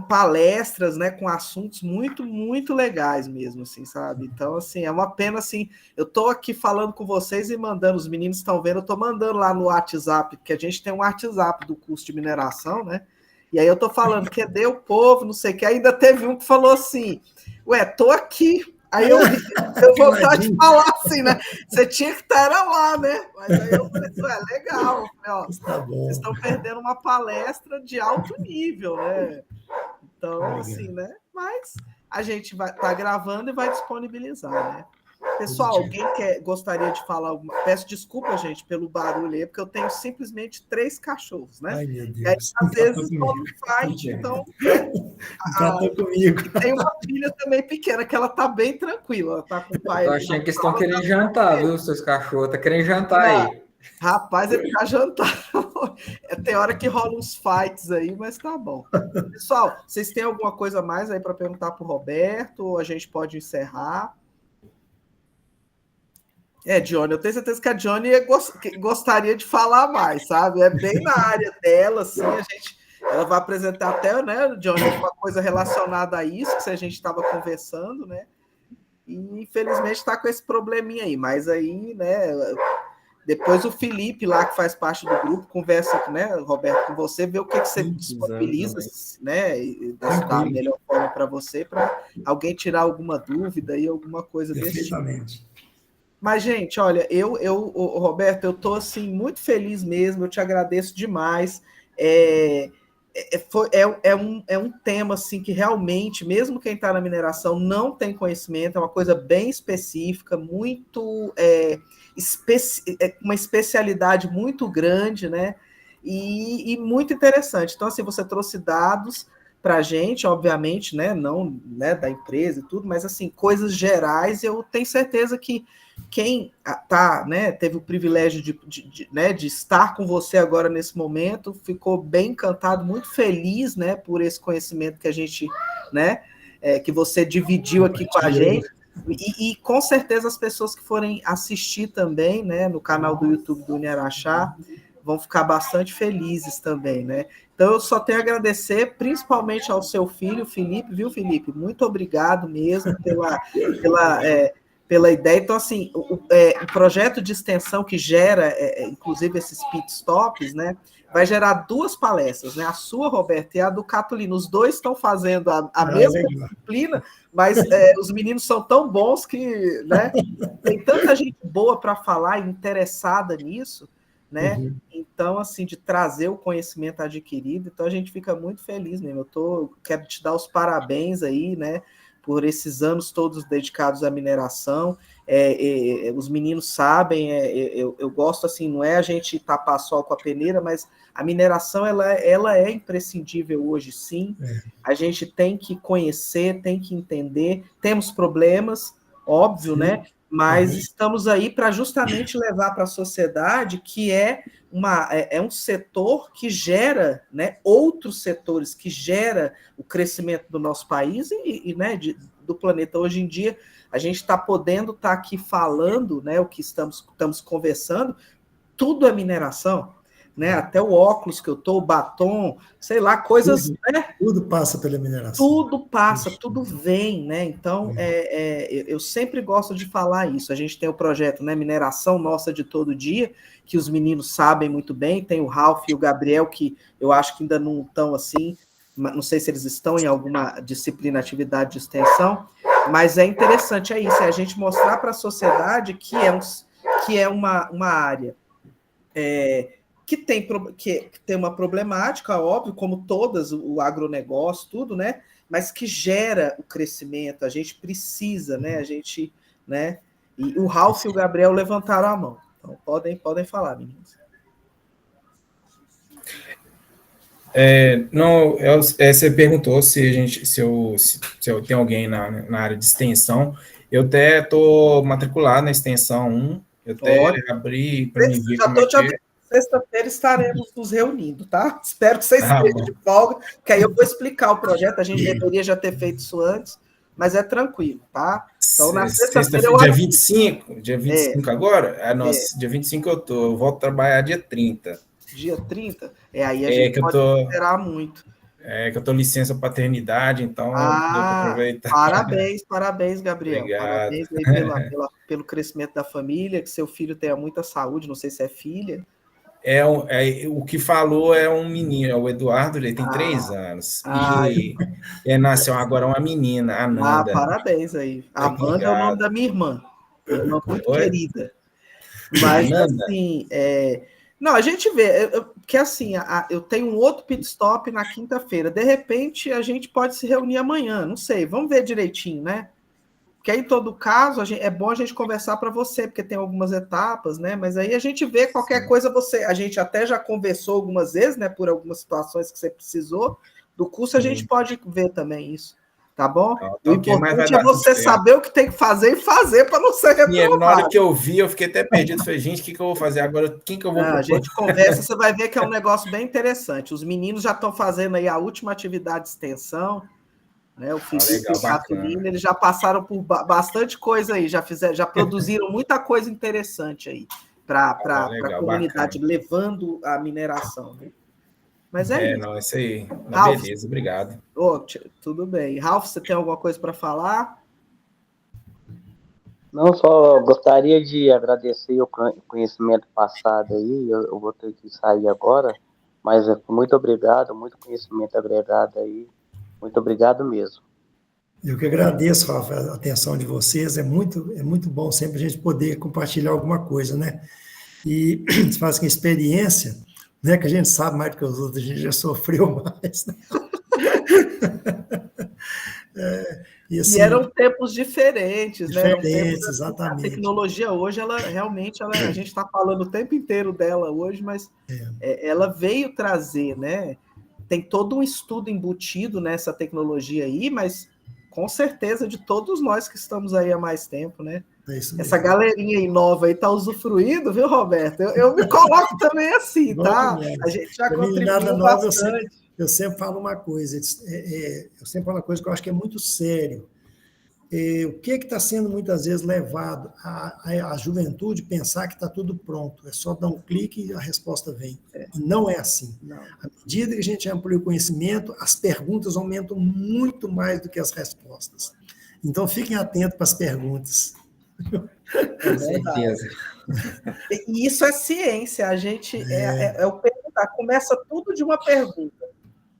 palestras, né, com assuntos muito, muito legais mesmo, assim, sabe? Então, assim, é uma pena, assim, eu tô aqui falando com vocês e mandando, os meninos estão vendo, eu tô mandando lá no WhatsApp, porque a gente tem um WhatsApp do curso de mineração, né? E aí eu tô falando, cadê o povo, não sei o que, ainda teve um que falou assim, tô aqui. Aí eu vontade de falar assim, né? Você tinha que estar lá, né? Mas aí eu falei, legal. Ó, tá bom. Vocês estão perdendo uma palestra de alto nível, né? Então, assim, né? Mas a gente tá gravando e vai disponibilizar, né? Pessoal, alguém gostaria de falar alguma... Peço desculpa, gente, pelo barulho aí, porque eu tenho simplesmente 3 cachorros, né? Ai, meu Deus. E aí, às vezes, não fight, então... comigo. Tem uma filha também pequena, que ela tá bem tranquila, ela tá com o pai... Eu achei que eles estão querendo jantar, viu, seus cachorros? Tá querendo jantar aí. Rapaz, ele tá jantando. Tem hora que rola uns fights aí, mas tá bom. Pessoal, vocês têm alguma coisa mais aí para perguntar pro Roberto, ou a gente pode encerrar? Johnny, eu tenho certeza que a Johnny gostaria de falar mais, sabe? É bem na área dela, assim, ela vai apresentar até, né, Johnny, uma coisa relacionada a isso, que a gente estava conversando, né? E infelizmente está com esse probleminha aí, mas aí, né, depois o Felipe lá, que faz parte do grupo, conversa, né, Roberto, com você, vê o que você disponibiliza, né, e dá a melhor forma para você, para alguém tirar alguma dúvida e alguma coisa desse tipo. Mas, gente, olha, Roberto, eu tô, assim, muito feliz mesmo, eu te agradeço demais. É um tema, assim, que realmente, mesmo quem está na mineração não tem conhecimento, é uma coisa bem específica, muito... uma especialidade muito grande, né? E muito interessante. Então, assim, você trouxe dados para a gente, obviamente, né? Não, né, da empresa e tudo, mas, assim, coisas gerais, eu tenho certeza que quem né, teve o privilégio de estar com você agora nesse momento, ficou bem encantado, muito feliz, né, por esse conhecimento que a gente, né, que você dividiu aqui com a gente, e com certeza as pessoas que forem assistir também, né, no canal do YouTube do Uniaraxá, vão ficar bastante felizes também, né. Então eu só tenho a agradecer, principalmente ao seu filho, Felipe, viu, Felipe? Muito obrigado mesmo pela ideia. Então, assim, o projeto de extensão que gera, inclusive, esses pit stops, né, vai gerar 2 palestras, né, a sua, Roberto, e a do Catulino. Os dois estão fazendo a mesma disciplina, mas os meninos são tão bons que, né, tem tanta gente boa para falar e interessada nisso, né, então, assim, de trazer o conhecimento adquirido, então a gente fica muito feliz mesmo. Quero te dar os parabéns aí, né, por esses anos todos dedicados à mineração. Os meninos sabem, eu gosto, assim, não é a gente tapar sol com a peneira, mas a mineração, ela é imprescindível hoje, sim. A gente tem que conhecer, tem que entender, temos problemas, óbvio, sim, né? Mas estamos aí para justamente levar para a sociedade que um setor que gera, né, outros setores, que gera o crescimento do nosso país e né, do planeta. Hoje em dia, a gente está podendo estar aqui falando, né, o que estamos conversando, tudo é mineração, né? Até o óculos que eu estou, o batom, sei lá, coisas... Tudo, né? Tudo passa pela mineração. Tudo passa, tudo vem, né? Então, eu sempre gosto de falar isso. A gente tem o projeto, né, Mineração Nossa de Todo Dia, que os meninos sabem muito bem. Tem o Ralph e o Gabriel, que eu acho que ainda não estão assim, não sei se eles estão em alguma disciplina, atividade de extensão, mas é interessante, é isso, é a gente mostrar para a sociedade que é uma área que tem uma problemática, óbvio, como todas, o agronegócio, tudo, né? Mas que gera o crescimento, a gente precisa, né? A gente, né? E o Ralph e o Gabriel levantaram a mão. Então, podem falar, meninos. Não, você perguntou se eu tenho alguém na área de extensão. Eu até estou matriculado na extensão 1. Eu até abri para me ver como é que... Sexta-feira estaremos nos reunindo, tá? Espero que vocês estejam de folga, que aí eu vou explicar o projeto. A gente deveria já ter feito isso antes, mas é tranquilo, tá? Então, na sexta-feira eu dia 25 agora? Nossa, dia 25 eu volto a trabalhar dia 30. Dia 30? Aí a gente pode esperar muito. Que eu estou licença paternidade, então deu para aproveitar. Parabéns, Gabriel. Obrigado. Parabéns aí pelo crescimento da família, que seu filho tenha muita saúde, não sei se é filha. O que falou é um menino, o Eduardo, ele tem 3 anos. E nasceu agora uma menina, a Nanda. Parabéns aí. A Amanda é o nome da minha irmã muito querida. Mas, assim, não, a gente vê, porque assim, eu tenho um outro pit stop na quinta-feira. De repente, a gente pode se reunir amanhã, não sei, vamos ver direitinho, né? Porque aí, em todo caso, é bom a gente conversar para você, porque tem algumas etapas, né? Mas aí a gente vê qualquer coisa, a gente até já conversou algumas vezes, né? Por algumas situações que você precisou do curso, a gente pode ver também isso, tá bom? O importante é você saber o que tem que fazer e fazer para não ser reprovado. Na hora que eu vi, eu fiquei até perdido. Falei, gente, o que eu vou fazer agora? Quem que eu vou... A gente conversa, você vai ver que é um negócio bem interessante. Os meninos já estão fazendo aí a última atividade de extensão, né? O Felipe e o Catulino, eles já passaram por bastante coisa aí, já produziram muita coisa interessante aí para a comunidade, bacana, levando a mineração, né? Mas isso. Não, isso aí. Ralph, beleza, obrigado. Tudo bem. Ralph, você tem alguma coisa para falar? Não, só gostaria de agradecer o conhecimento passado aí, eu vou ter que sair agora, mas muito obrigado, muito conhecimento agregado aí. Muito obrigado mesmo. Eu que agradeço, Ralph, a atenção de vocês. É muito bom sempre a gente poder compartilhar alguma coisa, né? E se faz com experiência, né? Que a gente sabe mais do que os outros, a gente já sofreu mais, né? E eram tempos diferentes, né? Exatamente. A tecnologia hoje, ela realmente, a gente está falando o tempo inteiro dela hoje, mas ela veio trazer, né? Tem todo um estudo embutido nessa tecnologia aí, mas com certeza de todos nós que estamos aí há mais tempo, né? Essa galerinha aí nova aí tá usruindo, viu, Roberto? Eu me coloco também assim, tá? A gente já contribuiu bastante. Eu sempre falo uma coisa, que eu acho que é muito sério. O que está sendo muitas vezes levado a juventude pensar que está tudo pronto, é só dar um clique e a resposta vem. Não é assim. Não. À medida que a gente amplia o conhecimento, as perguntas aumentam muito mais do que as respostas. Então, fiquem atentos para as perguntas. Com certeza. E isso é ciência, a gente é o perguntar, começa tudo de uma pergunta,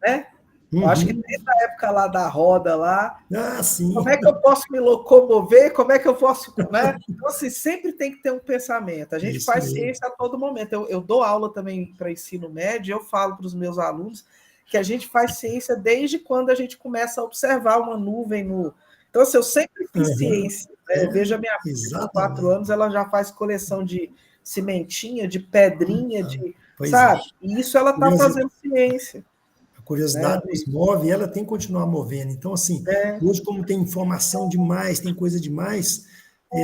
né? Eu acho que desde a época lá da roda lá, sim. Como é que eu posso me locomover? Como é que eu posso, né? Então, assim, sempre tem que ter um pensamento. A gente faz ciência a todo momento. Eu dou aula também para ensino médio, eu falo para os meus alunos que a gente faz ciência desde quando a gente começa a observar uma nuvem no... Então, assim, eu sempre fiz ciência. Né? Eu vejo a minha filha com 4 anos, ela já faz coleção de cimentinha, de pedrinha, sabe? E isso ela está fazendo ciência. A curiosidade nos move e ela tem que continuar movendo. Então, assim, hoje, como tem informação demais, tem coisa demais,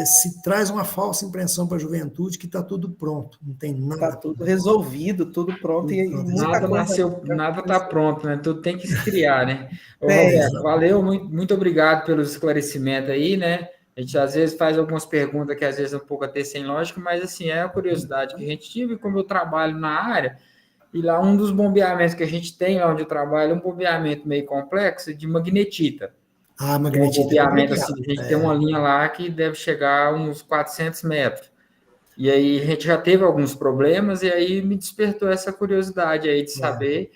se traz uma falsa impressão para a juventude que está tudo pronto, não tem nada. Está tudo resolvido, tudo pronto. E muita coisa... Nada está pronto, né? Tudo tem que se criar, né? Ô, Roberto, valeu, muito obrigado pelos esclarecimentos aí, né? A gente às vezes faz algumas perguntas que às vezes é um pouco até sem lógica, mas assim, é a curiosidade que a gente tive, como eu trabalho na área, e lá um dos bombeamentos que a gente tem lá onde eu trabalho é um bombeamento meio complexo de magnetita. Magnetita. Um bombeamento assim, a gente tem uma linha lá que deve chegar a uns 400 metros. E aí a gente já teve alguns problemas, e aí me despertou essa curiosidade aí de saber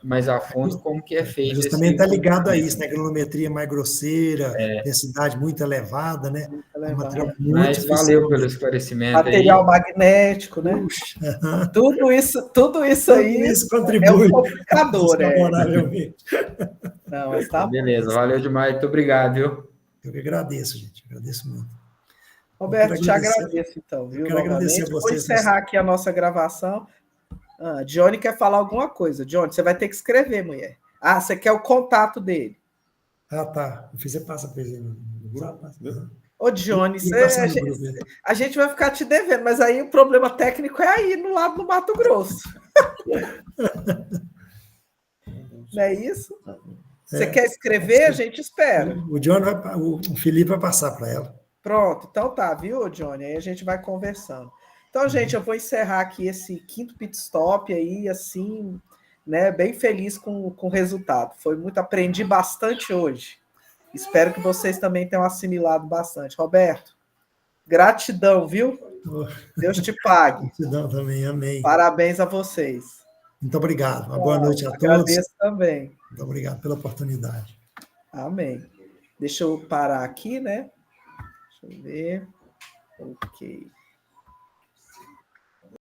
mais a fundo como que é feito. Justamente está ligado a isso, né? Granulometria mais grosseira, densidade muito elevada, né? Muito elevada. Muito Mas valeu pelo esclarecimento. Material aí. magnético, né? Puxa. Tudo isso aí isso contribui. É um complicador, desfavoravelmente. Não, mas tá beleza, valeu demais, muito obrigado, viu? Eu que agradeço, gente. Agradeço muito. Roberto, te agradeço, então, viu? Quero agradecer a vocês. Vou encerrar aqui a nossa gravação. Johnny quer falar alguma coisa. Johnny, você vai ter que escrever, mulher. Você quer o contato dele. Tá. Você passa para ele no grupo. Ô, Johnny, a gente vai ficar te devendo, mas aí o problema técnico é aí, no lado do Mato Grosso. Não é isso? Você quer escrever? A gente espera. O Felipe vai passar para ela. Pronto, então tá, viu, Johnny? Aí a gente vai conversando. Então, gente, eu vou encerrar aqui esse 5º pit stop aí, assim, né, bem feliz com o resultado. Aprendi bastante hoje. Espero que vocês também tenham assimilado bastante. Roberto, gratidão, viu? Deus te pague. Gratidão também, amém. Parabéns a vocês. Muito obrigado. Uma boa noite a todos. Agradeço também. Muito obrigado pela oportunidade. Amém. Deixa eu parar aqui, né? Deixa eu ver. Ok.